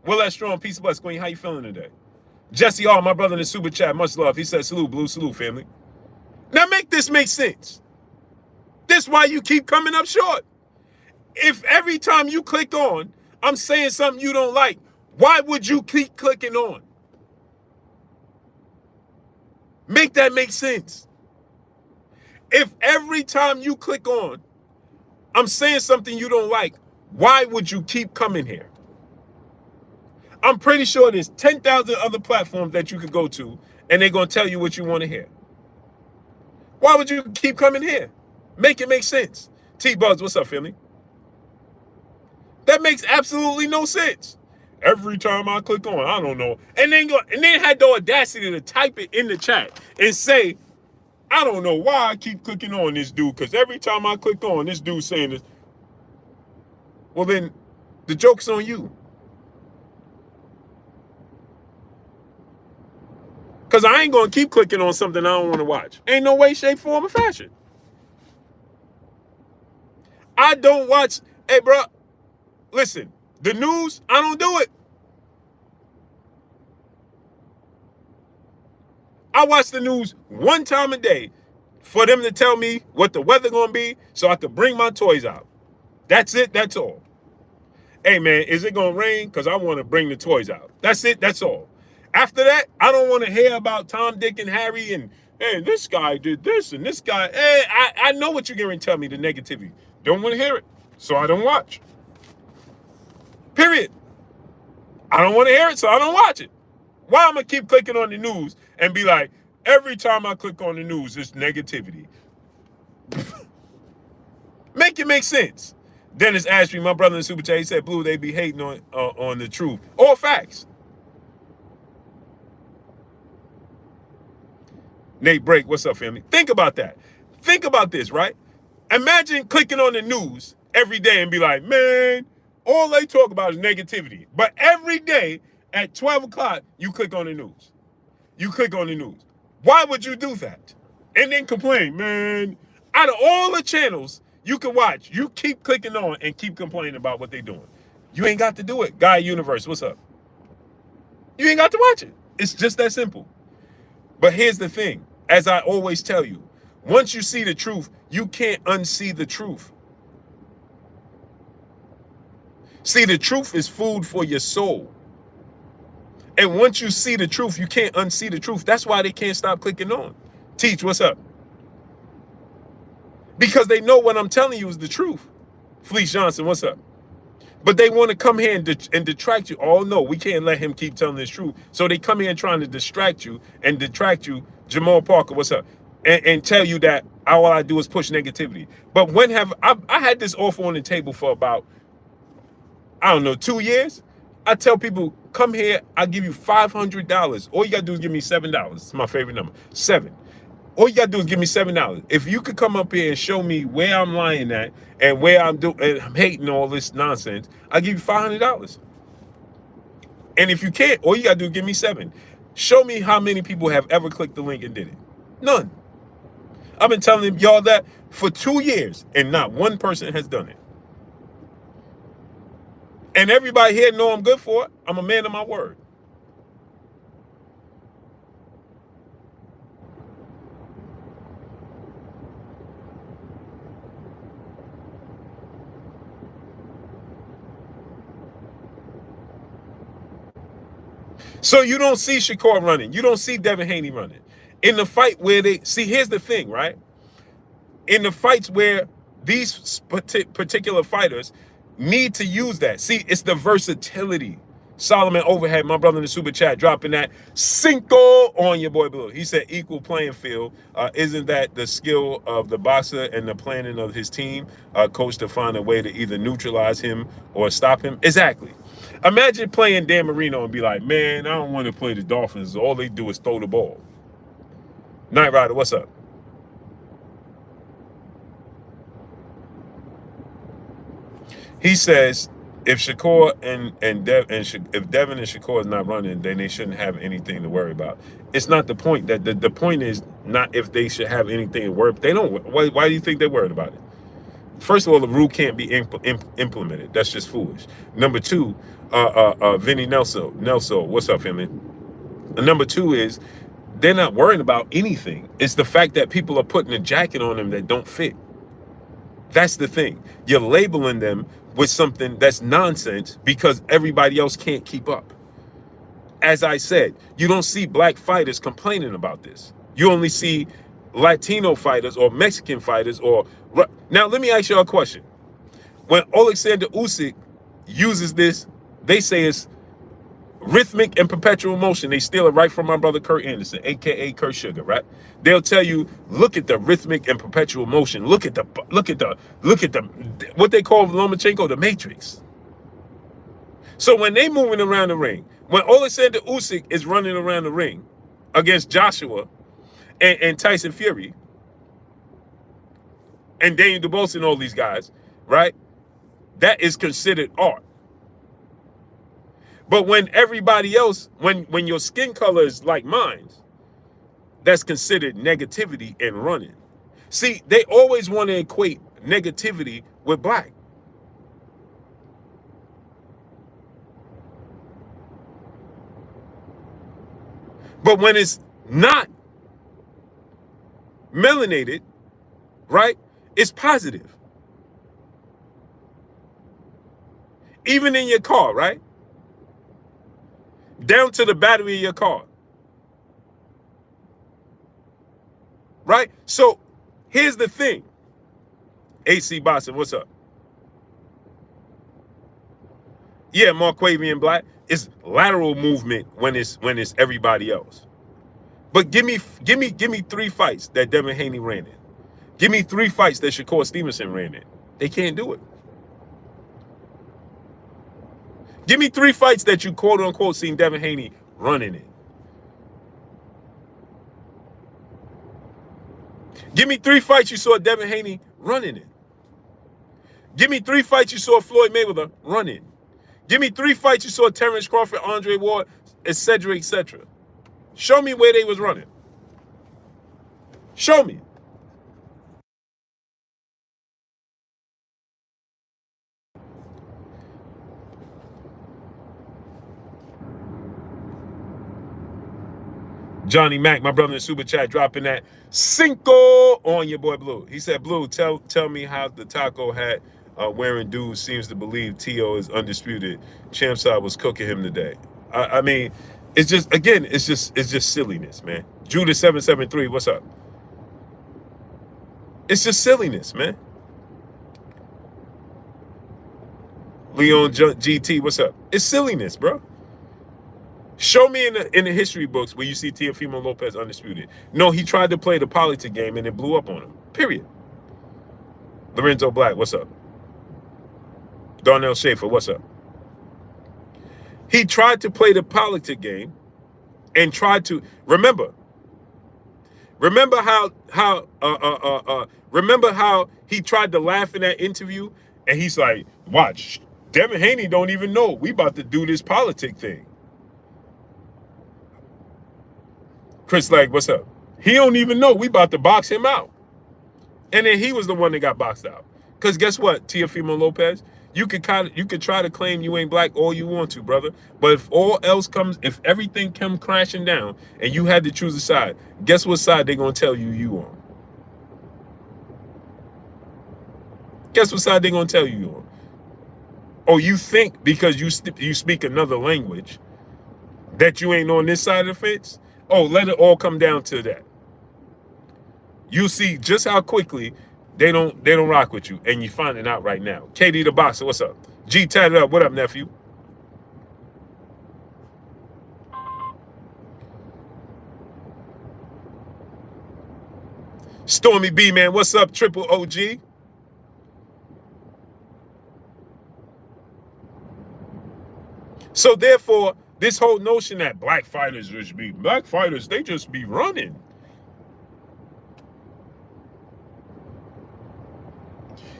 Will that strong, peace, bless, Queen. How you feeling today? Jesse R, my brother in the super chat, much love. He said, salute, blue, salute, family. Now make this make sense. This why you keep coming up short. If every time you click on, I'm saying something you don't like, why would you keep clicking on? Make that make sense. If every time you click on, I'm saying something you don't like, why would you keep coming here? I'm pretty sure there's 10,000 other platforms that you could go to, and they're going to tell you what you want to hear. Why would you keep coming here? Make it make sense. T-Buzz, what's up, family? That makes absolutely no sense. Every time I click on, I don't know. And then had the audacity to type it in the chat and say, I don't know why I keep clicking on this dude, because every time I click on, this dude saying this. Well, then the joke's on you. Because I ain't going to keep clicking on something I don't want to watch. Ain't no way, shape, form, or fashion. I don't watch. Hey, bro, listen, the news, I don't do it. I watch the news one time a day for them to tell me what the weather going to be so I could bring my toys out. That's it. That's all. Hey, man, is it going to rain? Because I want to bring the toys out. That's it. That's all. After that, I don't want to hear about Tom, Dick, and Harry and, hey, this guy did this and this guy. Hey, I know what you're going to tell me, the negativity. Don't want to hear it, so I don't watch. Period. I don't want to hear it, so I don't watch it. Why am I keep clicking on the news and be like, every time I click on the news, it's negativity? Make it make sense. Dennis Ashby, my brother in Super Chat, he said, Blue, they be hating on the truth. All facts. Nate Break, what's up, family? Think about that. Think about this, right? Imagine clicking on the news every day and be like, man, all they talk about is negativity. But every day at 12 o'clock, you click on the news. You click on the news. Why would you do that? And then complain, man, out of all the channels you can watch, you keep clicking on and keep complaining about what they're doing. You ain't got to do it. Guy Universe, what's up? You ain't got to watch it. It's just that simple. But here's the thing. As I always tell you, once you see the truth, you can't unsee the truth. See, the truth is food for your soul. And once you see the truth, you can't unsee the truth. That's why they can't stop clicking on. Teach, what's up? Because they know what I'm telling you is the truth. Fleece Johnson, what's up? But they want to come here and detract you. Oh, no, we can't let him keep telling this truth. So they come here trying to distract you and detract you. Jamal Parker, what's up? And tell you that all I do is push negativity. But when have I had this offer on the table for about, I don't know, 2 years? I tell people, come here, I'll give you $500. All you got to do is give me $7. It's my favorite number, 7. All you got to do is give me $7. If you could come up here and show me where I'm lying at and where I'm hating all this nonsense, I'll give you $500. And if you can't, all you got to do is give me 7. Show me how many people have ever clicked the link and did it. None. I've been telling y'all that for 2 years, and not one person has done it. And everybody here know I'm good for it. I'm a man of my word. So you don't see Shakur running. You don't see Devin Haney running. In the fight where see, here's the thing, right? In the fights where these particular fighters need to use that. See, it's the versatility. Solomon Overhead, my brother in the super chat, dropping that cinco on your boy Blue. He said equal playing field. Isn't that the skill of the boxer and the planning of his team, coach, to find a way to either neutralize him or stop him? Exactly. Imagine playing Dan Marino and be like, man, I don't want to play the Dolphins. All they do is throw the ball. Knight Rider, what's up? He says if Shakur if Devin and Shakur is not running, then they shouldn't have anything to worry about. It's not the point. That the point is not if they should have anything to worry. They don't. Why do you think they're worried about it? First of all, the rule can't be implemented. That's just foolish. Number two, Vinny Nelson, what's up, family? And number two is they're not worrying about anything. It's the fact that people are putting a jacket on them that don't fit. That's the thing. You're labeling them with something that's nonsense because everybody else can't keep up. As I said, you don't see black fighters complaining about this. You only see Latino fighters or Mexican fighters or... Now, let me ask you a question. When Alexander Usyk uses this, they say it's rhythmic and perpetual motion. They steal it right from my brother Kurt Anderson, aka Kurt Sugar, right? They'll tell you, look at the rhythmic and perpetual motion. Look at the what they call Lomachenko, the Matrix. So when they moving around the ring, when Alexander Usyk is running around the ring against Joshua and Tyson Fury and Daniel Dubois and all these guys, right? That is considered art. But when everybody else, when your skin color is like mine, that's considered negativity and running. See, they always want to equate negativity with black. But when it's not melanated, right, it's positive. Even in your car, right? Down to the battery of your car. Right? So here's the thing. AC Boston, what's up? Yeah, Marquavian Black. It's lateral movement when it's everybody else. But give me 3 fights that Devin Haney ran in. Give me 3 fights that Shakur Stevenson ran in. They can't do it. Give me 3 fights that you quote unquote seen Devin Haney running in. Give me 3 fights you saw Devin Haney running in. Give me 3 fights you saw Floyd Mayweather running. Give me 3 fights you saw Terrence Crawford, Andre Ward, etc., etc. Show me where they was running. Show me. Johnny Mack, my brother in Super Chat, dropping that Cinco on your boy Blue. He said, Blue, tell me how the taco hat wearing dude seems to believe T.O. is undisputed. Champside was cooking him today. I mean, it's just, again, it's just silliness, man. Judas 773, what's up? It's just silliness, man. Leon GT, what's up? It's silliness, bro. Show me in the history books where you see Teofimo Lopez undisputed. No, he tried to play the politic game and it blew up on him. Period. Lorenzo Black, what's up? Darnell Schaefer, what's up? He tried to play the politic game and tried to remember how he tried to laugh in that interview and he's like, watch, Devin Haney don't even know we about to do this politic thing. Chris Legg, what's up? He don't even know we about to box him out. And then he was the one that got boxed out. Because guess what, Teofimo Lopez? You could try to claim you ain't black all you want to, brother. But if everything comes crashing down and you had to choose a side, guess what side they're gonna tell you on? Guess what side they're gonna tell you on? Oh, you think because you speak another language that you ain't on this side of the fence? Oh, let it all come down to that. You see just how quickly they don't rock with you, and you're finding out right now. KD the Boxer, what's up? G tatted up, what up, nephew? Stormy B, man, what's up, Triple OG? So therefore, this whole notion that black fighters they just be running.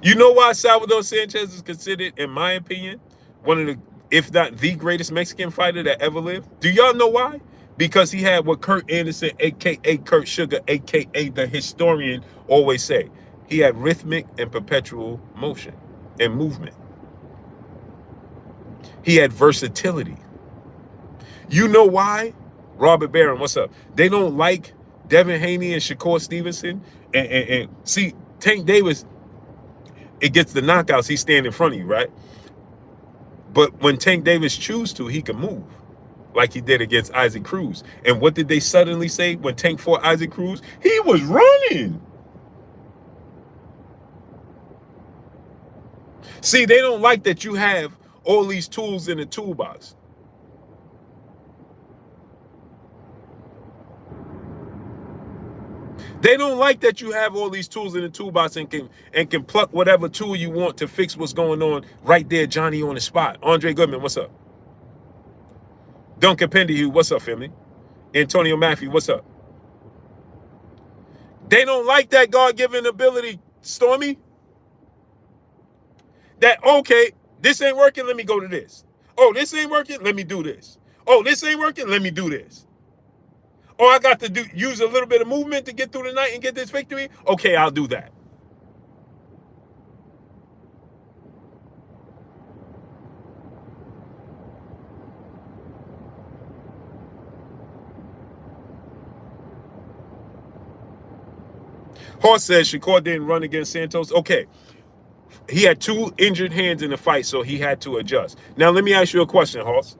You know why Salvador Sanchez is considered, in my opinion, one of the, if not the greatest Mexican fighter that ever lived? Do y'all know why? Because he had what Kurt Anderson, aka Kurt Sugar, aka the historian, always say. He had rhythmic and perpetual motion and movement. He had versatility. You know why? Robert Barron, what's up? They don't like Devin Haney and Shakur Stevenson. And see, Tank Davis, it gets the knockouts, he stand in front of you, right? But when Tank Davis chooses to, he can move, like he did against Isaac Cruz. And what did they suddenly say when Tank fought Isaac Cruz? He was running. See, they don't like that you have all these tools in the toolbox. They don't like that you have all these tools in the toolbox and can pluck whatever tool you want to fix what's going on right there, Johnny, on the spot. Andre Goodman, what's up? Duncan Penderhue, what's up, family? Antonio Matthew, what's up? They don't like that God-given ability, Stormy. That, okay, this ain't working, let me go to this. Oh, this ain't working, let me do this. Oh, this ain't working, let me do this. Oh, I got to use a little bit of movement to get through the night and get this victory? Okay, I'll do that. Horse says Shakur didn't run against Santos. Okay. He had 2 injured hands in the fight, so he had to adjust. Now, let me ask you a question, Horse.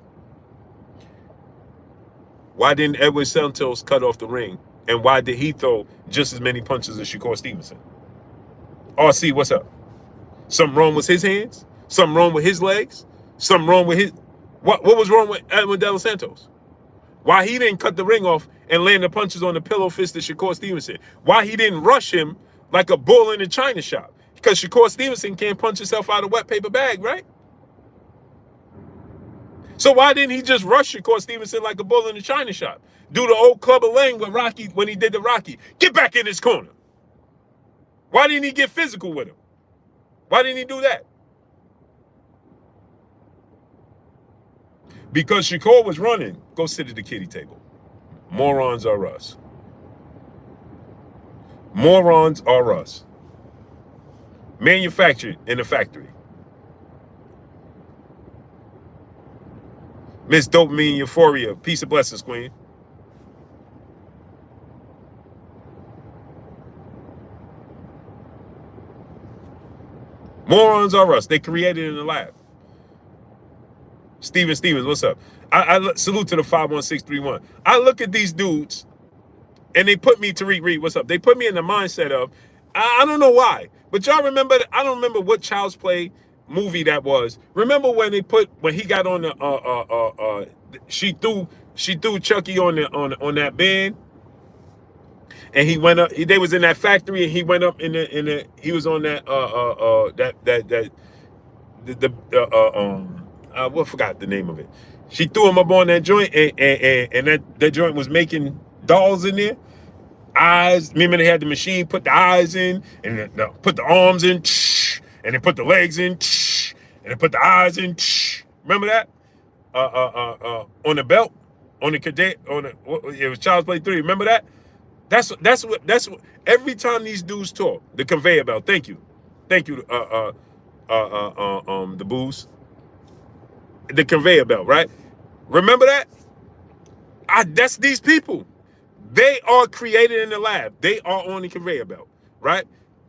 Why didn't Edwin Santos cut off the ring? And why did he throw just as many punches as Shakur Stevenson? RC, what's up? Something wrong with his hands? Something wrong with his legs? Something wrong with his... What was wrong with Edwin De Los Santos? Why he didn't cut the ring off and land the punches on the pillow fist of Shakur Stevenson? Why he didn't rush him like a bull in a china shop? Because Shakur Stevenson can't punch himself out of a wet paper bag, right? So why didn't he just rush Shakur Stevenson like a bull in a china shop? Do the old Clubber Lang with Rocky when he did the Rocky. Get back in his corner. Why didn't he get physical with him? Why didn't he do that? Because Shakur was running. Go sit at the kiddie table. Morons are us. Morons are us. Manufactured in a factory. Miss Dopamine Euphoria. Peace and blessings, Queen. Morons are us. They created in the lab. Steven Stevens, what's up? I salute to the 51631. I look at these dudes, and they put me, Tariq Reed, what's up? They put me in the mindset of, I don't know why, but y'all remember, I don't remember what Child's Play movie that was. Remember when he got on the, she threw Chucky on that band, and he went up, they was in that factory, and he went up he was on that, I forgot the name of it. She threw him up on that joint, and that joint was making dolls in there. Eyes. Remember they had the machine, put the eyes in, and put the arms in, and then put the legs in, and then put the eyes in. Remember that? On the belt, on the cadet, it was Child's Play 3. Remember that? That's what. Every time these dudes talk, the conveyor belt. Thank you, the booze. The conveyor belt, right? Remember that? That's these people. They are created in the lab. They are on the conveyor belt, right?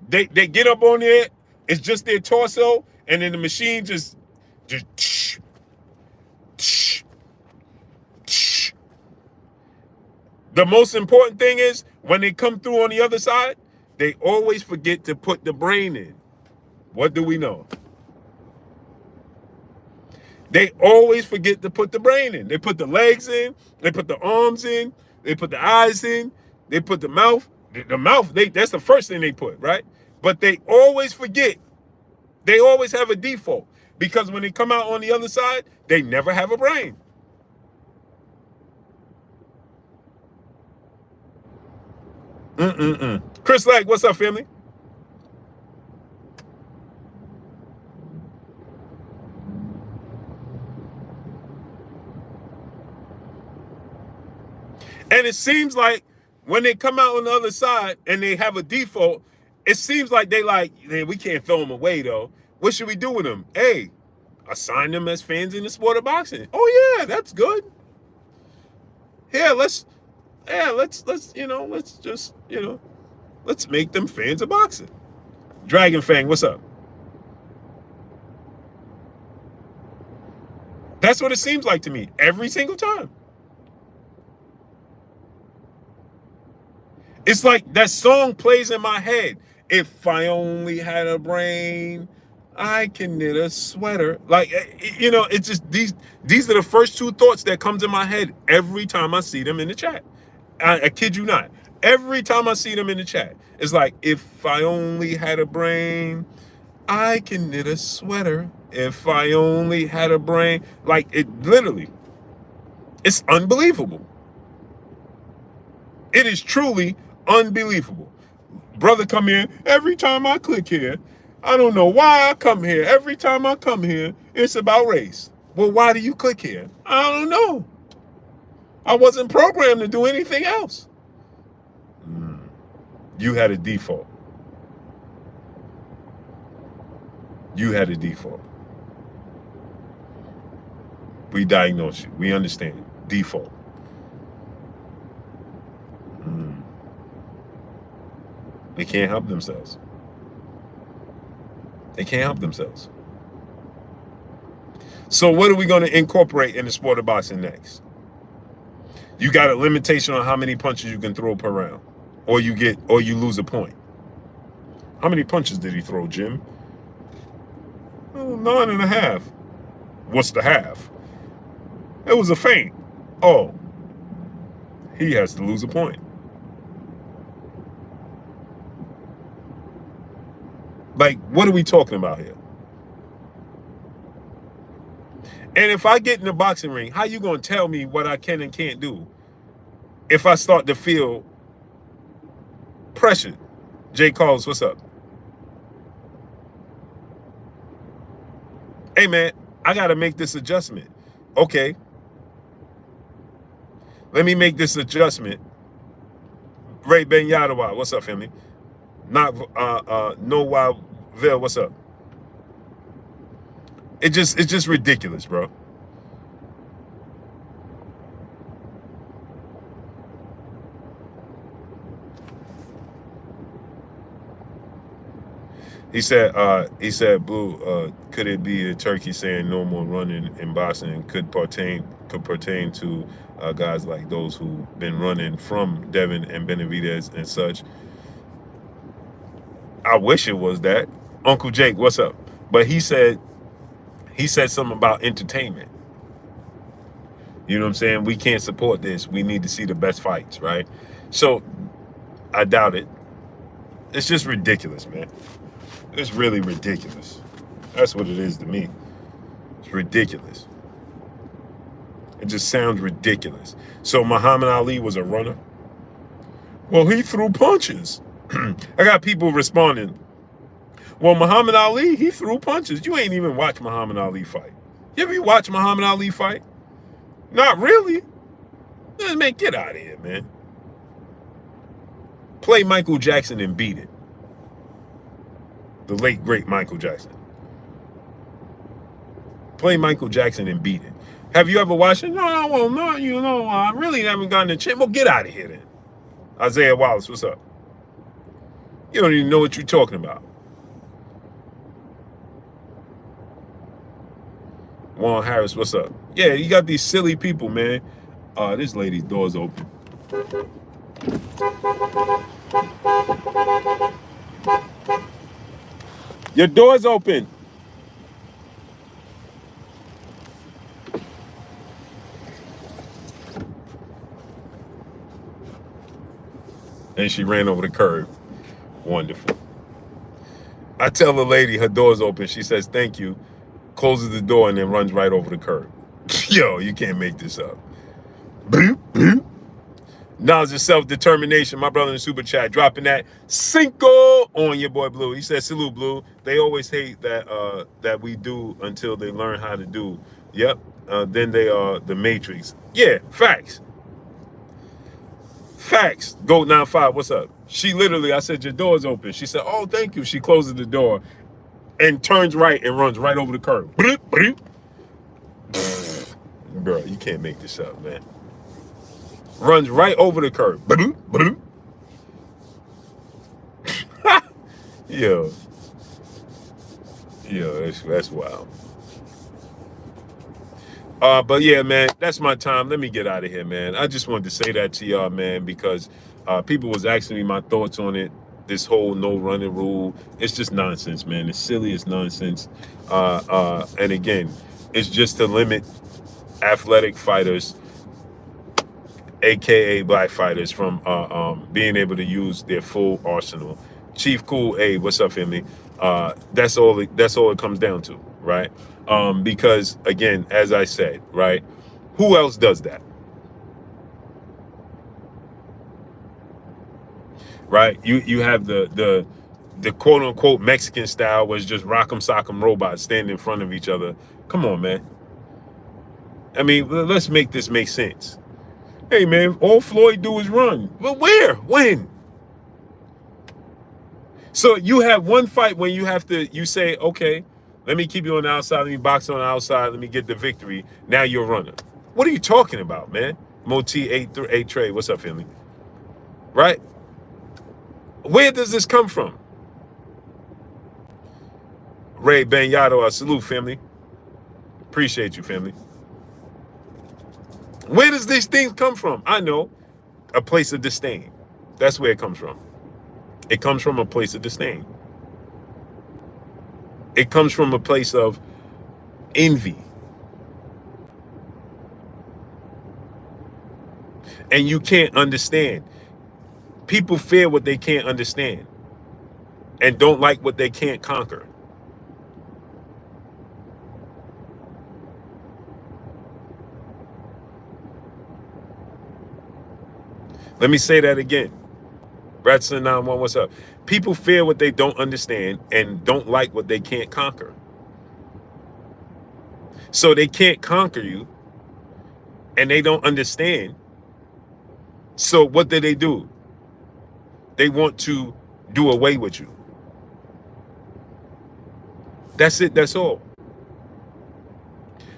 They get up on there. It's just their torso, and then the machine just. The most important thing is when they come through on the other side, they always forget to put the brain in. What do we know? They always forget to put the brain in. They put the legs in. They put the arms in. They put the eyes in. They put the mouth. The mouth, that's the first thing they put, right? But they always forget. They always have a default. Because when they come out on the other side, They never have a brain. Chris Lag, what's up, family? And it seems like when they come out on the other side and they have a default, it seems like they like, man, we can't throw them away though. What should we do with them? Hey, assign them as fans in the sport of boxing. Oh yeah, that's good. Yeah, let's let's make them fans of boxing. Dragon Fang, what's up? That's what it seems like to me every single time. It's like that song plays in my head. If I only had a brain, I can knit a sweater. Like, it's just these are the first two thoughts that come to my head every time I see them in the chat. I kid you not. Every time I see them in the chat, it's like, if I only had a brain, I can knit a sweater. If I only had a brain. Like, it literally, it's unbelievable. It is truly unbelievable. Brother come here, every time I click here, I don't know why I come here. Every time I come here, it's about race. Well, why do you click here? I don't know. I wasn't programmed to do anything else. You had a default. You had a default. We diagnose you. We understand. Default. They can't help themselves. They can't help themselves. So what are we going to incorporate in the sport of boxing next? You got a limitation on how many punches you can throw per round, or you lose a point. How many punches did he throw, Jim? Oh, 9.5. What's the half? It was a feint. Oh, he has to lose a point. Like, what are we talking about here? And if I get in the boxing ring, how you going to tell me what I can and can't do if I start to feel pressured? Jay Carlos, what's up? Hey, man, I got to make this adjustment. Okay. Let me make this adjustment. Ray Ben Yadawa, what's up, family? Not no wild Ville, what's up? It's just ridiculous, bro. He said, Blue, could it be a turkey saying no more running in boxing could pertain to guys like those who've been running from Devin and Benavidez and such? I wish it was that. Uncle Jake, what's up? But he said something about entertainment. You know what I'm saying? We can't support this. We need to see the best fights, right? So I doubt it. It's just ridiculous, man. It's really ridiculous. That's what it is to me. It's ridiculous. It just sounds ridiculous. So Muhammad Ali was a runner? Well, he threw punches. I got people responding. Well, Muhammad Ali, he threw punches. You ain't even watch Muhammad Ali fight. You ever watch Muhammad Ali fight? Not really. Man, get out of here, man. Play Michael Jackson and beat it. The late, great Michael Jackson. Play Michael Jackson and beat it. Have you ever watched it? No, well, not, I really haven't gotten a chance. Well, get out of here then. Isaiah Wallace, what's up? You don't even know what you're talking about. Juan Harris, what's up? Yeah, you got these silly people, man. This lady's door's open. Your door's open. And she ran over the curb. Wonderful. I tell the lady her door's open. She says, thank you, closes the door, and then runs right over the curb. Yo, you can't make this up. Boop, boop. Knowledge of self-determination. My brother in the super chat dropping that cinco on your boy Blue. He said, salute, Blue. They always hate that we do until they learn how to do. Yep. Then they are the Matrix. Yeah, facts. Facts. Goat 95, what's up? She literally, I said, your door's open. She said, oh, thank you. She closes the door and turns right and runs right over the curb. Bloop, bloop. Bro, you can't make this up, man. Runs right over the curb. Bloop, bloop. Yo, that's wild. But yeah, man, that's my time. Let me get out of here, man. I just wanted to say that to y'all, man, because people was asking me my thoughts on it. This whole no running rule, it's just nonsense, man. It's silly, it's nonsense. And again, it's just to limit athletic fighters, aka black fighters, from being able to use their full arsenal. Chief Cool, hey, what's up, family? That's all it comes down to, right? Because again, as I said, right, who else does that? Right? You have the quote unquote Mexican style, was just rock'em sock'em robots standing in front of each other. Come on, man. I mean, let's make this make sense. Hey, man, all Floyd do is run. Well, where? When? So you have one fight when you say, okay, let me keep you on the outside, let me box on the outside, let me get the victory. Now you're a runner. What are you talking about, man? Moti 8 Trey, what's up, family? Right? Where does this come from? Ray Banyado, salute, family. Appreciate you, family. Where does these things come from? I know, a place of disdain. That's where it comes from. It comes from a place of disdain. It comes from a place of envy. And you can't understand. People fear what they can't understand and don't like what they can't conquer. Let me say that again. Bradson 91, what's up? People fear what they don't understand and don't like what they can't conquer. So they can't conquer you and they don't understand. So what do? They want to do away with you. That's it, that's all.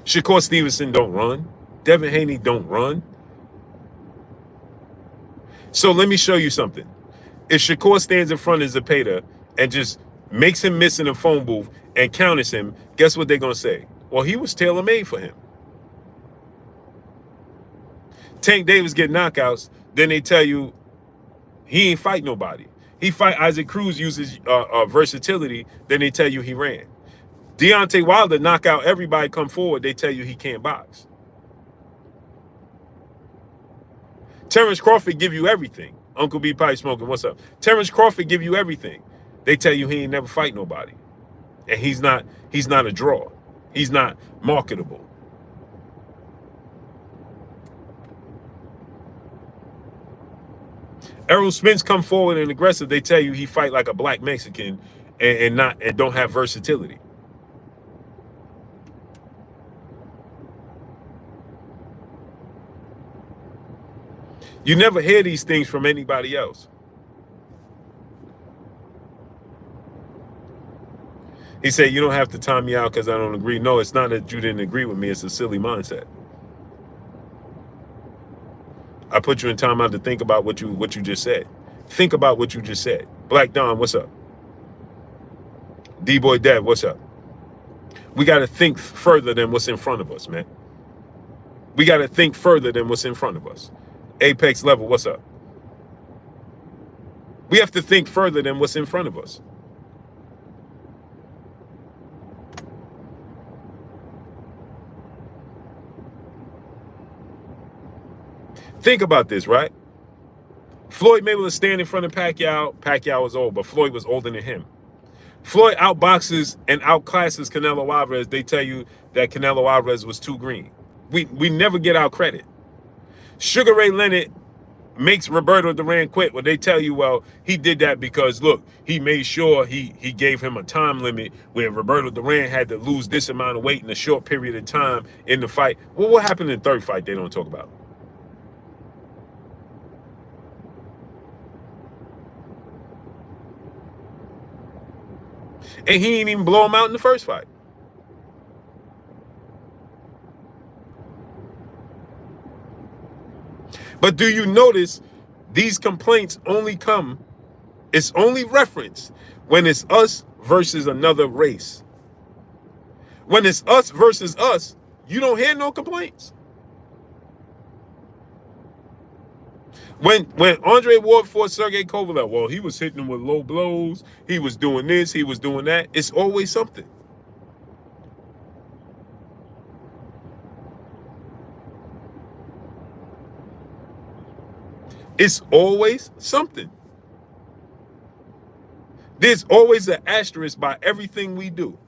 Shakur Stevenson don't run. Devin Haney don't run. So let me show you something. If Shakur stands in front of Zepeda and just makes him miss in a phone booth and counters him, guess what they're going to say? Well, he was tailor-made for him. Tank Davis get knockouts, then they tell you he ain't fight nobody. He fight Isaac Cruz, uses versatility, then they tell you he ran. Deontay Wilder knock out everybody, come forward, they tell you he can't box. Terrence Crawford give you everything. Uncle B Pipe Smoking, what's up? Terrence Crawford give you everything. They tell you he ain't never fight nobody. And he's not a draw. He's not marketable. Errol Spence come forward and aggressive, they tell you he fight like a black Mexican and don't have versatility. You never hear these things from anybody else. He said, you don't have to time me out because I don't agree. No, it's not that you didn't agree with me. It's a silly mindset. I put you in time out to think about what you just said. Think about what you just said. Black Don, what's up? D-Boy Dad, what's up? We got to think further than what's in front of us, man. We got to think further than what's in front of us. Apex Level, what's up? We have to think further than what's in front of us. Think about this, right? Floyd Mayweather stand in front of Pacquiao. Pacquiao was old, but Floyd was older than him. Floyd outboxes and outclasses Canelo Alvarez. They tell you that Canelo Alvarez was too green. We never get our credit. Sugar Ray Leonard makes Roberto Duran quit. Well, they tell you, well, he did that because look, he made sure he gave him a time limit where Roberto Duran had to lose this amount of weight in a short period of time in the fight. Well, what happened in the third fight they don't talk about? And he didn't even blow him out in the first fight. But do you notice these complaints only come, it's only referenced when it's us versus another race. When it's us versus us, you don't hear no complaints. When Andre Ward fought Sergey Kovalev, well, he was hitting him with low blows. He was doing this. He was doing that. It's always something. It's always something. There's always an asterisk by everything we do.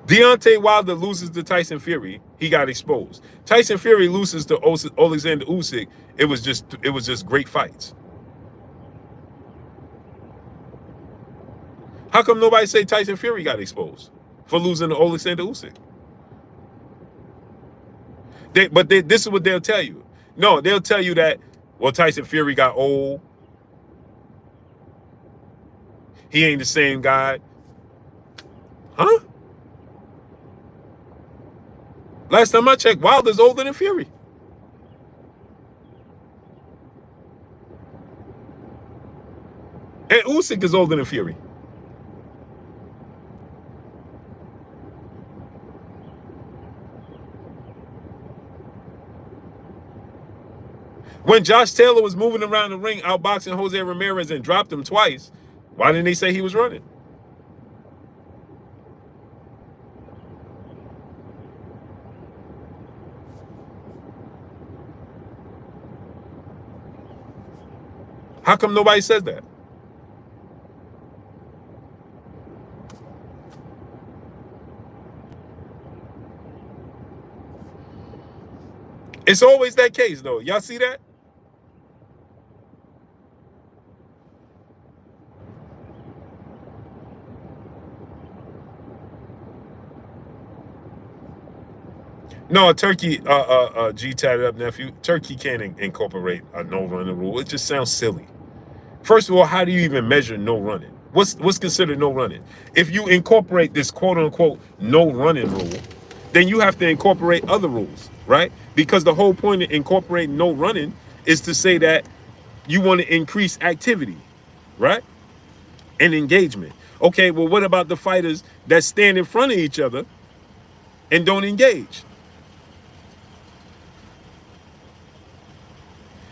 Deontay Wilder loses to Tyson Fury. He got exposed. Tyson Fury loses to Alexander Usyk. It was just great fights. How come nobody say Tyson Fury got exposed for losing to Alexander Usyk? This is what they'll tell you. No, they'll tell you that, well, Tyson Fury got old. He ain't the same guy. Huh? Last time I checked, Wilder's older than Fury. And Usyk is older than Fury. When Josh Taylor was moving around the ring, outboxing Jose Ramirez and dropped him twice, why didn't they say he was running? How come nobody says that? It's always that case, though. Y'all see that? No, Turkey, G tatted up nephew. Turkey can't incorporate a no running rule. It just sounds silly. First of all, how do you even measure no running? What's considered no running? If you incorporate this quote unquote no running rule, then you have to incorporate other rules, right? Because the whole point of incorporating no running is to say that you want to increase activity, right? And engagement. Okay, well, what about the fighters that stand in front of each other and don't engage?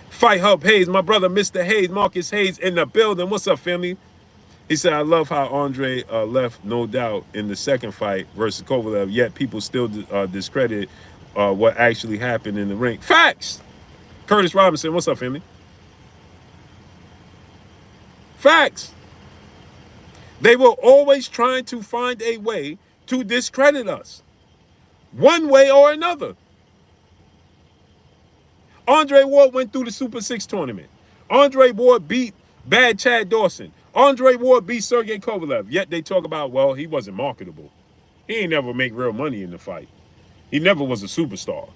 Fight Hub Hayes, my brother Mr. Hayes, Marcus Hayes in the building. What's up, family? He said, I love how Andre left no doubt in the second fight versus Kovalev, yet people still discredit what actually happened in the ring. Facts! Curtis Robinson, what's up, family? Facts! They were always trying to find a way to discredit us, one way or another. Andre Ward went through the Super 6 tournament. Andre Ward beat Bad Chad Dawson. Andre Ward beat Sergey Kovalev. Yet they talk about, well, he wasn't marketable. He ain't never make real money in the fight. He never was a superstar.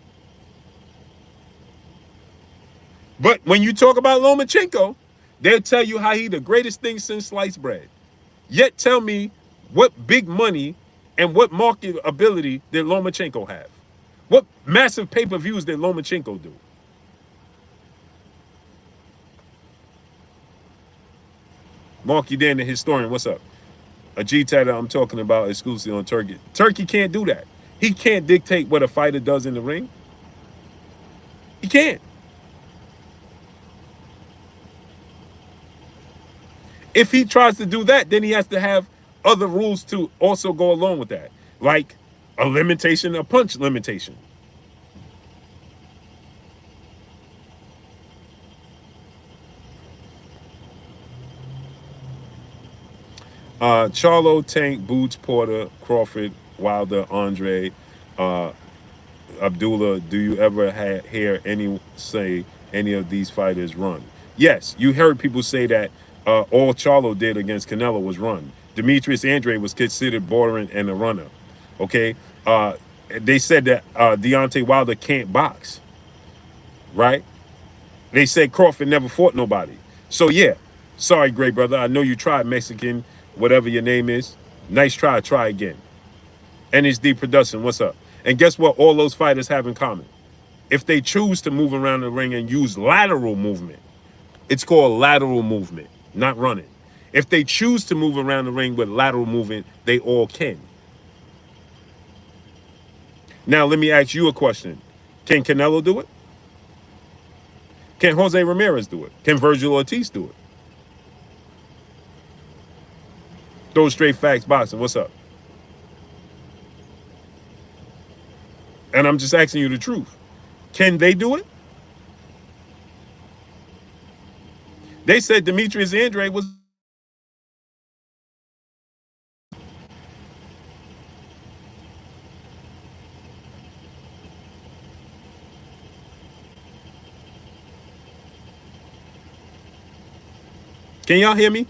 But when you talk about Lomachenko, they'll tell you how he the greatest thing since sliced bread. Yet tell me what big money and what market ability did Lomachenko have? What massive pay-per-views did Lomachenko do? Marky Dan, the historian, what's up? A G-Tatter I'm talking about exclusively on Turkey. Turkey can't do that. He can't dictate what a fighter does in the ring. He can't. If he tries to do that, then he has to have other rules to also go along with that. Like a limitation, a punch limitation. Charlo, Tank, Boots, Porter, Crawford, Wilder, Andre, uh, Abdullah. Do you ever hear any say any of these fighters run? Yes, you heard people say that all Charlo did against Canelo was run. Demetrius Andre was considered bordering and a runner. Okay, they said that Deontay Wilder can't box, right? They said Crawford never fought nobody. So yeah, sorry, great brother. I know you tried Mexican, whatever your name is. Nice try. Try again. NHD Production, what's up? And guess what? All those fighters have in common. If they choose to move around the ring and use lateral movement, it's called lateral movement, not running. If they choose to move around the ring with lateral movement, they all can. Now, let me ask you a question. Can Canelo do it? Can Jose Ramirez do it? Can Virgil Ortiz do it? Those straight facts boxing, what's up? And I'm just asking you the truth. Can they do it? They said Demetrius Andre was. Can y'all hear me?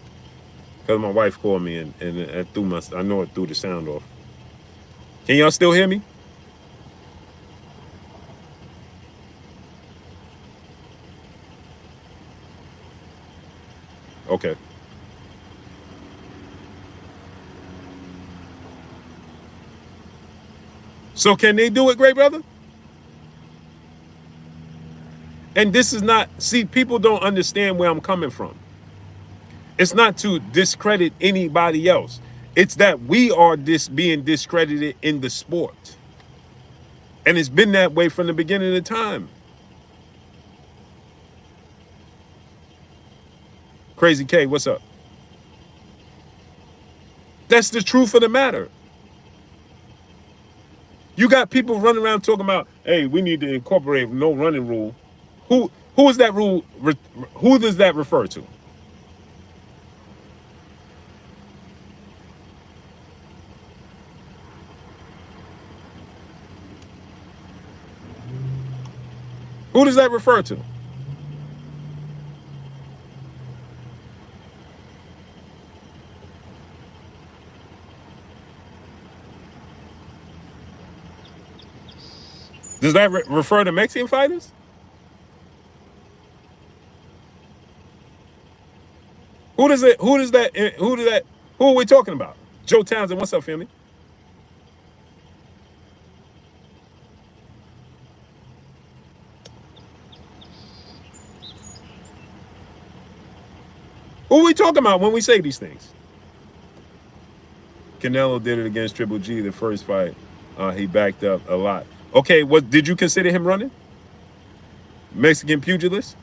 Because my wife called me and threw my, I know it threw the sound off. Can y'all still hear me? Okay. So can they do it, great brother? And this is not, see, people don't understand where I'm coming from. It's not to discredit anybody else. It's that we are being discredited in the sport. And it's been that way from the beginning of time. Crazy K, what's up? That's the truth of the matter. You got people running around talking about, hey, we need to incorporate no running rule. Who is that rule? Who does that refer to? Who does that refer to? Does that refer to Mexican fighters? Who does it? Who does that? Who does that? Who are we talking about? Joe Townsend, what's up, family? Who are we talking about when we say these things? Canelo did it against Triple G the first fight. He backed up a lot. Okay, what did you consider him running? Mexican pugilist?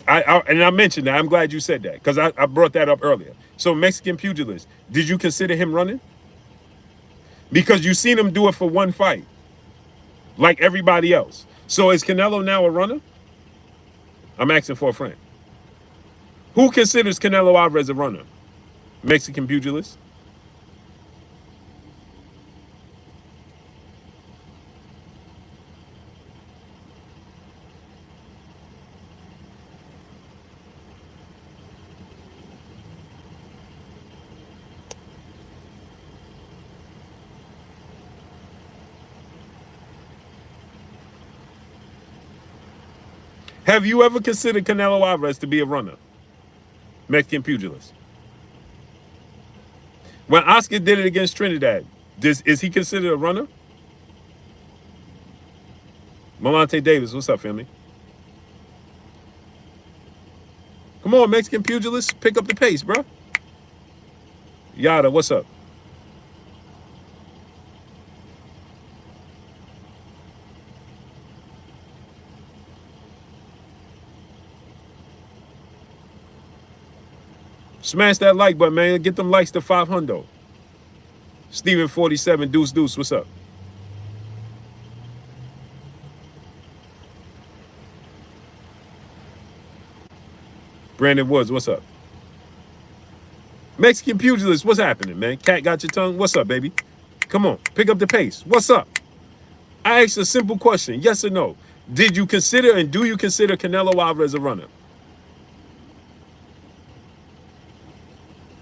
And I mentioned that. I'm glad you said that because I brought that up earlier. So Mexican pugilist, did you consider him running? Because you seen him do it for one fight, like everybody else. So is Canelo now a runner? I'm asking for a friend. Who considers Canelo Alvarez a runner? Mexican pugilist? Have you ever considered Canelo Alvarez to be a runner? Mexican pugilist. When Oscar did it against Trinidad, is he considered a runner? Malante Davis, what's up, family? Come on, Mexican pugilist, pick up the pace, bro. Yada, what's up? Smash that like button, man. Get them likes to 500. Steven 47, Deuce Deuce, what's up? Brandon Woods, what's up? Mexican pugilist, what's happening, man? Cat got your tongue? What's up, baby? Come on, pick up the pace. What's up? I asked a simple question, yes or no. Did you consider and do you consider Canelo Alvarez a runner?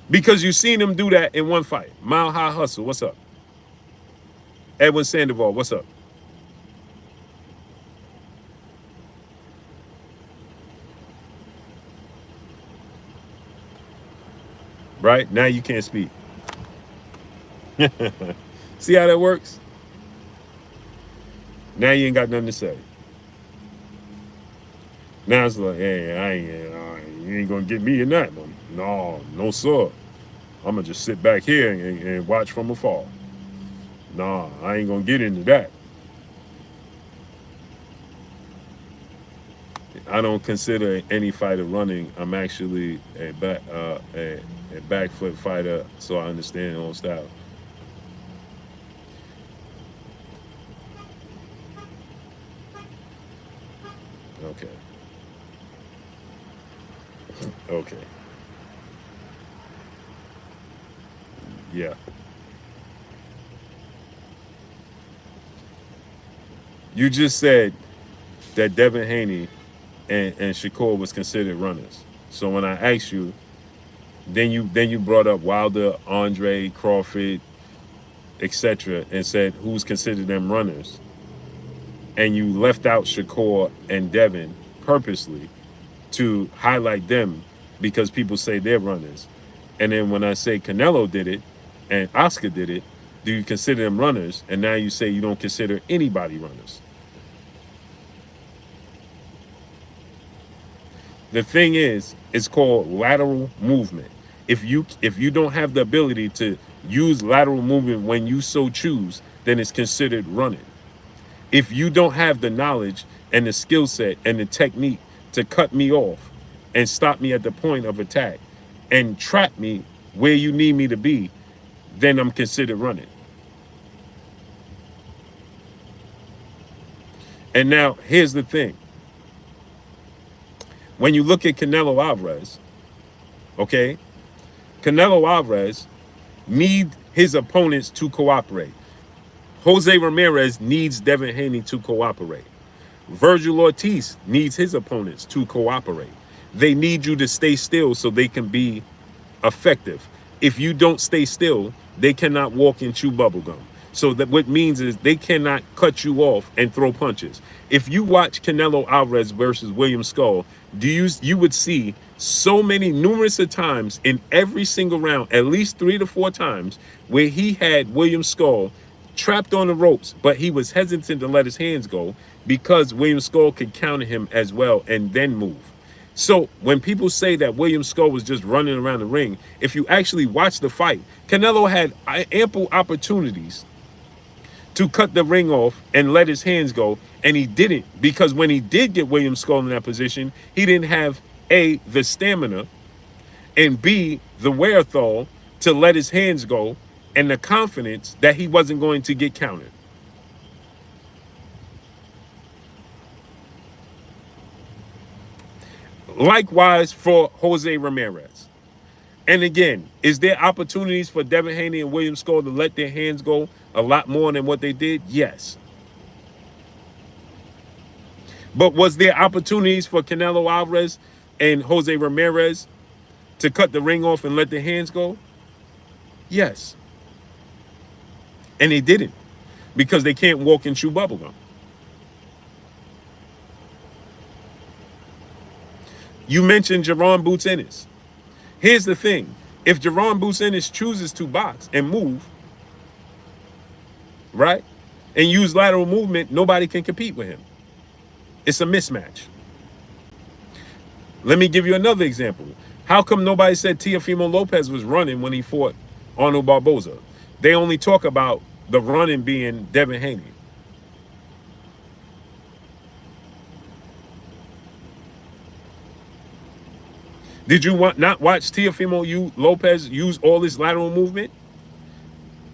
Because you've seen him do that in one fight. Mile High Hustle, what's up? Edwin Sandoval, what's up? Right? Now you can't speak. See how that works? Now you ain't got nothing to say. Now it's like, hey, you ain't gonna get me in that one. No, sir. I'm gonna just sit back here and watch from afar. Nah, I ain't gonna get into that. I don't consider any fighter running. I'm actually a back foot fighter, so I understand all style. Okay. Okay. Yeah. You just said that Devin Haney and Shakur was considered runners. So when I asked you, then you brought up Wilder, Andre, Crawford, etc., and said who's considered them runners. And you left out Shakur and Devin purposely to highlight them because people say they're runners. And then when I say Canelo did it and Oscar did it, do you consider them runners? And now you say you don't consider anybody runners. The thing is, it's called lateral movement. If you don't have the ability to use lateral movement when you so choose, then it's considered running. If you don't have the knowledge and the skill set and the technique to cut me off and stop me at the point of attack and trap me where you need me to be, then I'm considered running. And now, here's the thing. When you look at Canelo Alvarez, okay, Canelo Alvarez needs his opponents to cooperate. Jose Ramirez needs Devin Haney to cooperate. Virgil Ortiz needs his opponents to cooperate. They need you to stay still so they can be effective. If you don't stay still, they cannot walk and chew bubblegum. So that what means is they cannot cut you off and throw punches. If you watch Canelo Alvarez versus William Skull, you would see so many numerous of times in every single round, at least 3 to 4 times, where he had William Skull trapped on the ropes, but he was hesitant to let his hands go because William Skull could counter him as well and then move. So when people say that William Skull was just running around the ring, if you actually watch the fight, Canelo had ample opportunities to cut the ring off and let his hands go, and he didn't, because when he did get William Skull in that position, he didn't have A, the stamina, and B, the wherewithal to let his hands go, and the confidence that he wasn't going to get countered. Likewise for Jose Ramirez. And again, is there opportunities for Devin Haney and William Skull to let their hands go a lot more than what they did? Yes. But was there opportunities for Canelo Alvarez and Jose Ramirez to cut the ring off and let their hands go? Yes. And they didn't, because they can't walk and chew bubblegum. You mentioned Jerron Boots Ennis. Here's the thing. If Jerron Boots Ennis chooses to box and move, right, and use lateral movement, nobody can compete with him. It's a mismatch. Let me give you another example. How come nobody said Teofimo Lopez was running when he fought Arnold Barboza? They only talk about the running being Devin Haney. Did you not watch Teofimo Lopez use all his lateral movement?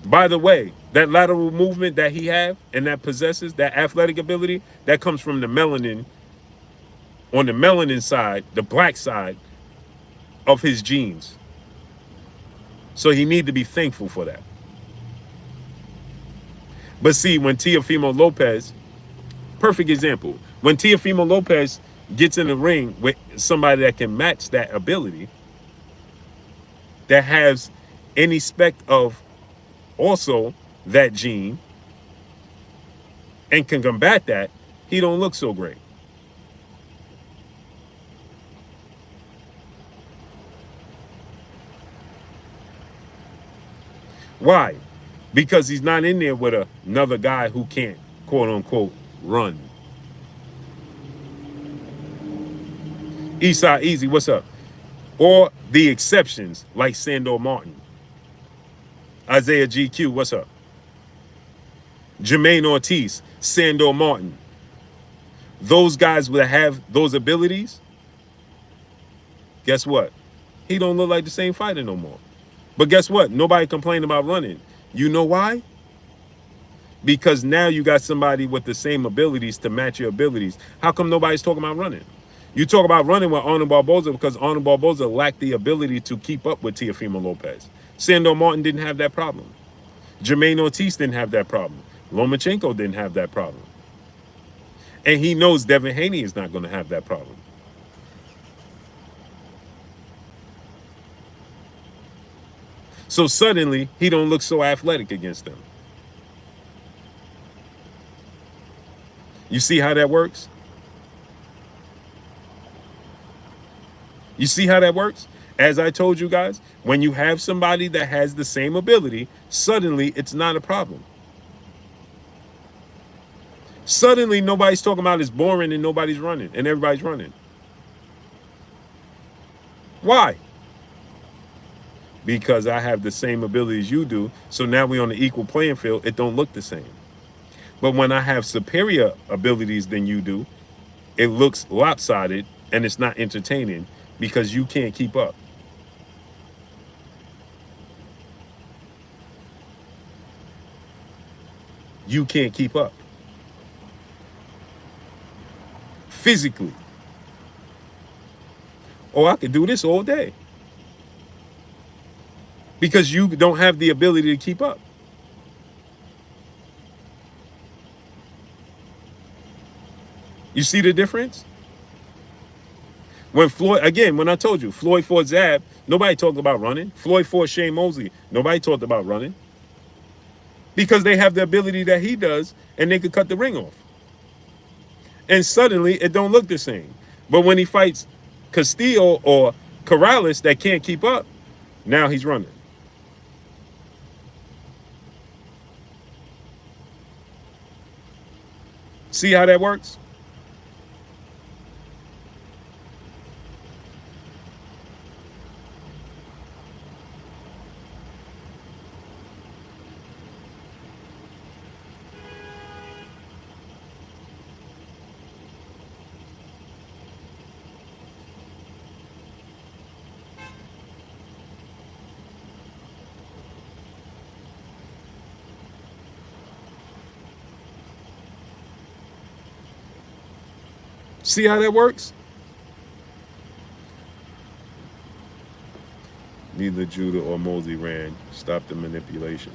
By the way, that lateral movement that he have and that possesses, that athletic ability, that comes from the melanin. On the melanin side, the black side of his genes. So he need to be thankful for that. But see, when Teofimo Lopez, perfect example, when Teofimo Lopez gets in the ring with somebody that can match that ability, that has any speck of also that gene and can combat that, he don't look so great. Why? Because he's not in there with another guy who can't, quote unquote, run. Esau Easy, what's up? Or the exceptions like Sandor Martin. Isaiah GQ, what's up? Jermaine Ortiz, Sandor Martin. Those guys that have those abilities, guess what? He don't look like the same fighter no more. But guess what? Nobody complained about running. You know why? Because now you got somebody with the same abilities to match your abilities. How come nobody's talking about running? You talk about running with Arnold Barboza because Arnold Barboza lacked the ability to keep up with Teofimo Lopez. Sandor Martin didn't have that problem. Jermaine Ortiz didn't have that problem. Lomachenko didn't have that problem. And he knows Devin Haney is not going to have that problem. So suddenly, he don't look so athletic against them. You see how that works? You see how that works? As I told you guys, when you have somebody that has the same ability, suddenly it's not a problem. Suddenly nobody's talking about it's boring and nobody's running and everybody's running. Why? Because I have the same abilities you do, so now we're on the equal playing field. It don't look the same. But when I have superior abilities than you do, it looks lopsided and it's not entertaining because you can't keep up. You can't keep up. Physically. Oh, I could do this all day. Because you don't have the ability to keep up. You see the difference? When Floyd, again, when I told you, Floyd fought Zab, nobody talked about running. Floyd fought Shane Mosley, nobody talked about running. Because they have the ability that he does, and they could cut the ring off. And suddenly, it don't look the same. But when he fights Castillo or Corrales that can't keep up, now he's running. See how that works? See how that works? Neither Judah or Mosley ran. Stop the manipulation.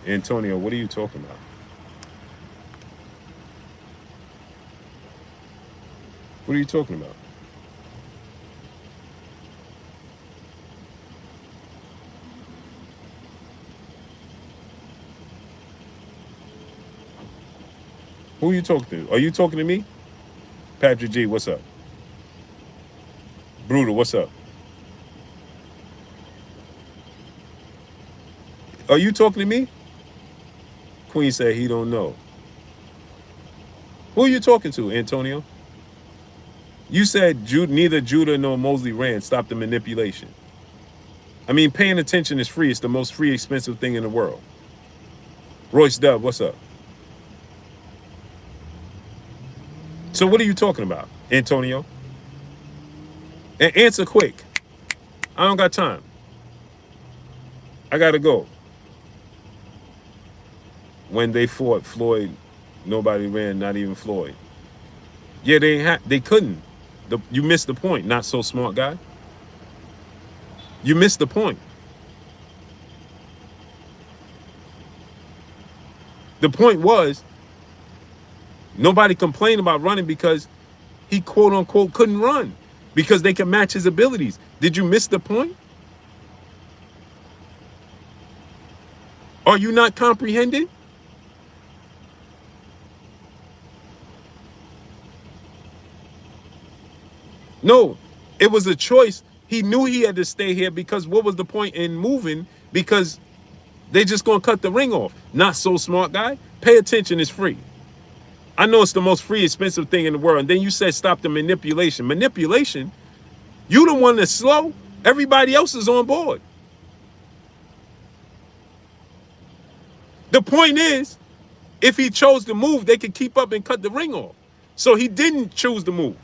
Antonio, what are you talking about? What are you talking about? Who are you talking to? Are you talking to me? Patrick G, what's up? Brutal, what's up? Are you talking to me? Queen said he don't know. Who are you talking to, Antonio? You said neither Judah nor Mosley ran. Stop the manipulation. I mean, paying attention is free. It's the most free, expensive thing in the world. Royce Dub, what's up? So what are you talking about, Antonio? And answer quick. I don't got time. I gotta go. When they fought Floyd, nobody ran, not even Floyd. Yeah, they couldn't. You missed the point. Not so smart guy. You missed the point. The point was nobody complained about running because he quote unquote couldn't run because they can match his abilities. Did you miss the point? Are you not comprehending? No, it was a choice. He knew he had to stay here because what was the point in moving? Because they just gonna cut the ring off. Not so smart guy. Pay attention, it's free. I know it's the most free, expensive thing in the world. And then you said stop the manipulation. Manipulation? You the one that's slow. Everybody else is on board. The point is, if he chose to move, they could keep up and cut the ring off. So he didn't choose to move.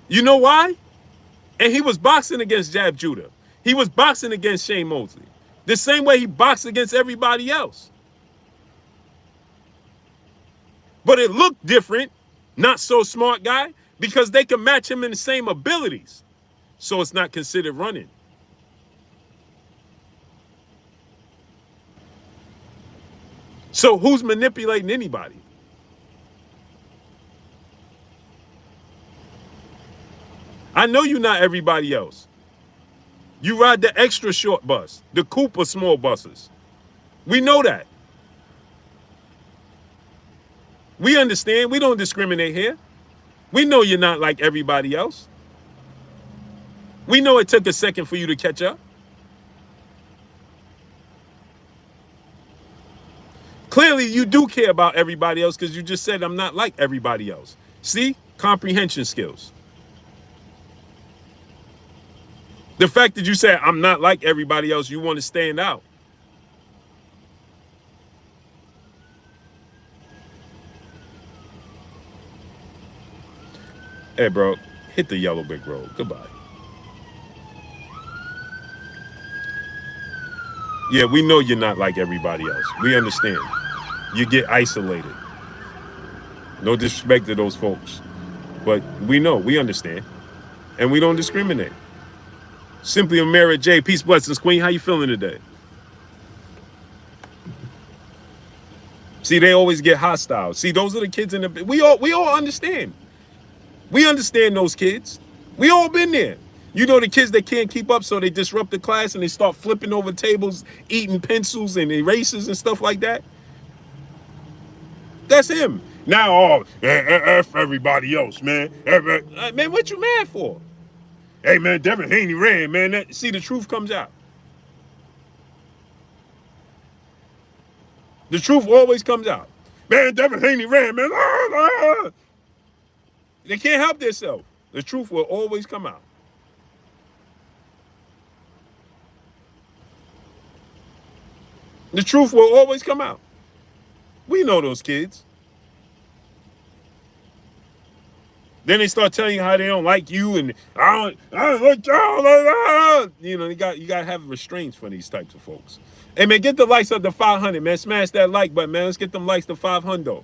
You know why? And he was boxing against Jab Judah. He was boxing against Shane Mosley. The same way he boxed against everybody else. But it looked different, not so smart guy, because they can match him in the same abilities. So it's not considered running. So who's manipulating anybody? I know you're not everybody else. You ride the extra short bus, the coupe or small buses. We know that. We understand. We don't discriminate here. We know you're not like everybody else. We know it took a second for you to catch up. Clearly, you do care about everybody else because you just said I'm not like everybody else. See? Comprehension skills. The fact that you said I'm not like everybody else, you want to stand out. Hey, bro, hit the yellow brick road. Goodbye. Yeah, we know you're not like everybody else. We understand. You get isolated. No disrespect to those folks. But we know, we understand. And we don't discriminate. Simply Amira J. Peace, blessings, Queen. How you feeling today? See, they always get hostile. See, those are the kids in the... We all understand. We understand those kids. We all been there. You know the kids that can't keep up, so they disrupt the class and they start flipping over tables, eating pencils and erasers and stuff like that. That's him. Now, F everybody else, man. Man, what you mad for? Hey, man, Devin Haney ran, man. See, the truth comes out. The truth always comes out. Man, Devin Haney ran, man. They can't help themselves. The truth will always come out. The truth will always come out. We know those kids. Then they start telling you how they don't like you and I don't like y'all. You know, you got to have restraints for these types of folks. Hey man, get the likes up to 500, man. Smash that like button, man. Let's get them likes to 500.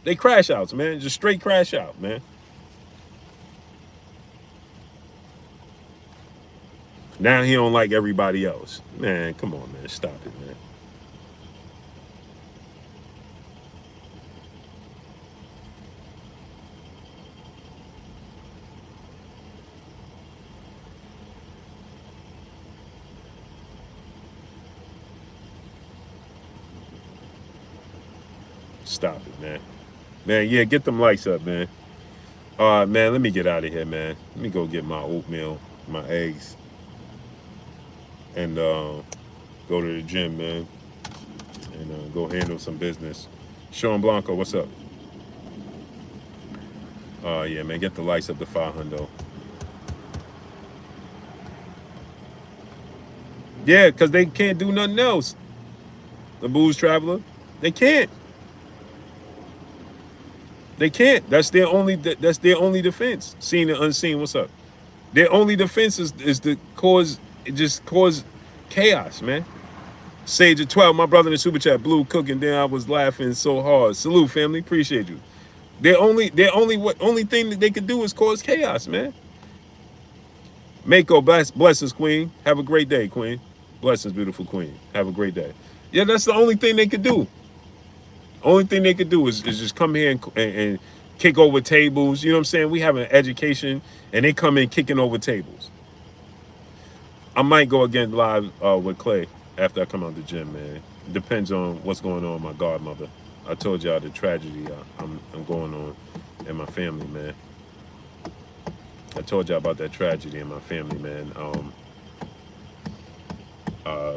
They crash outs, man. Just straight crash out, man. Now he don't like everybody else. Man, come on, man. Stop it, man. Stop it, man. Man, yeah, get them lights up, man. All right, man, let me get out of here, man. Let me go get my oatmeal, my eggs, and go to the gym, man, and go handle some business. Sean Blanco, what's up? Yeah, man, get the lights up to 500. Yeah, because they can't do nothing else. The Booze Traveler, they can't. They can't. That's their only defense. Seen and unseen. What's up? Their only defense is to cause chaos, man. Sage at 12, my brother in the super chat, Blue cooking. Then I was laughing so hard. Salute, family. Appreciate you. Only thing that they could do is cause chaos, man. Mako, blessings, Queen. Have a great day, Queen. Blessings, beautiful Queen. Have a great day. Yeah, that's the only thing they could do. Only thing they could do is just come here and kick over tables. You know what I'm saying? We have an education, and they come in kicking over tables. I might go again live with Clay after I come out the gym, man. Depends on what's going on with my godmother. I told y'all the tragedy I'm going on in my family, man. I told y'all about that tragedy in my family, man.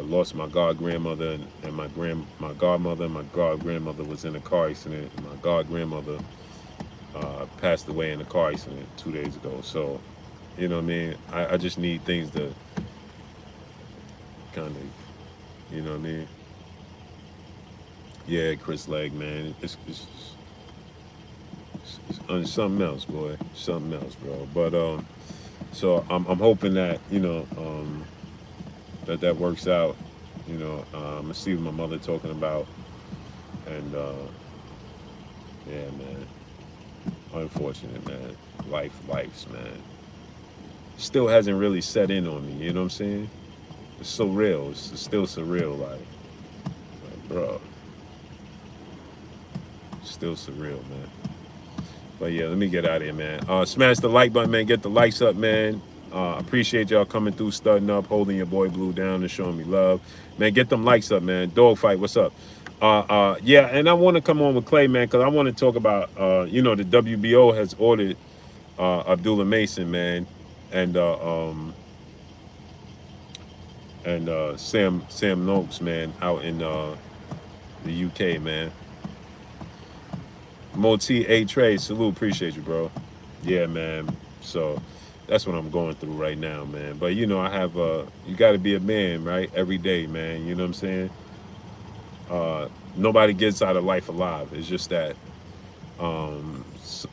Lost my god grandmother and my godmother and my god grandmother was in a car accident. And my god grandmother passed away in a car accident 2 days ago. So, you know what I mean? I just need things to kind of, you know what I mean? Yeah, Chris Legg, man. It's something else, boy. Something else, bro. But so I'm hoping that that works out. I see what my mother talking about, and yeah, man. Unfortunate, man. Life's, man. Still hasn't really set in on me. You know what I'm saying? It's so real. It's still surreal, bro. Still surreal, man. But yeah, let me get out of here, man. Smash the like button, man. Get the likes up, man. Appreciate y'all coming through, studding up, holding your boy Blue down, and showing me love, man. Get them likes up, man. Dogfight, what's up? Yeah, and I want to come on with Clay, man, because I want to talk about, the WBO has ordered Abdullah Mason, man, and Sam Noakes, man, out in the UK, man. Moti A Trade, salute, appreciate you, bro. Yeah, man. So that's what I'm going through right now, man. But I have you got to be a man, right? Every day, man. You know what I'm saying? Nobody gets out of life alive. It's just that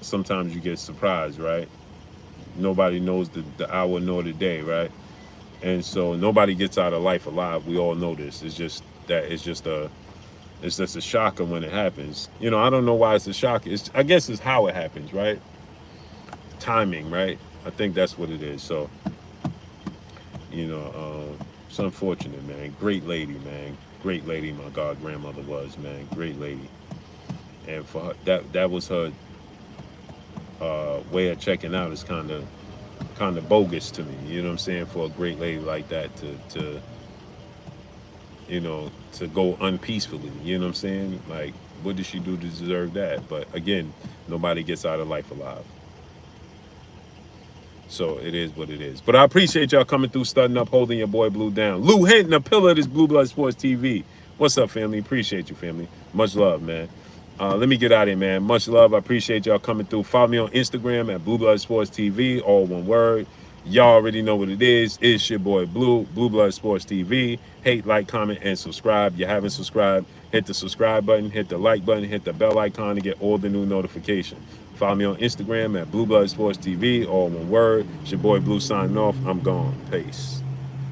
sometimes you get surprised, right? Nobody knows the hour nor the day, right? And so nobody gets out of life alive. We all know this. It's just a shocker when it happens. I don't know why it's a shock. I guess it's how it happens, right? Timing, right? I think that's what it is. So, it's unfortunate, man. Great lady, man. Great lady. My god grandmother was, man. Great lady. And for her, that was her way of checking out is kind of bogus to me. You know what I'm saying? For a great lady like that to go unpeacefully. You know what I'm saying? Like, what did she do to deserve that? But again, nobody gets out of life alive. So it is what it is. But I appreciate y'all coming through, studding up, holding your boy Blue down. Lou Hinton, a pillar of this Blue Blood Sports TV. What's up, family? Appreciate you, family. Much love, man. Let me get out of here, man. Much love. I appreciate y'all coming through. Follow me on Instagram at Blue Blood Sports TV, all one word. Y'all already know what it is. It's your boy Blue Blood Sports TV. Hate, like, comment, and subscribe. You haven't subscribed, hit the subscribe button, hit the like button, hit the bell icon to get all the new notifications. Follow me on Instagram at Blue Blood Sports TV, all one word. It's your boy Blue signing off. I'm gone. Peace.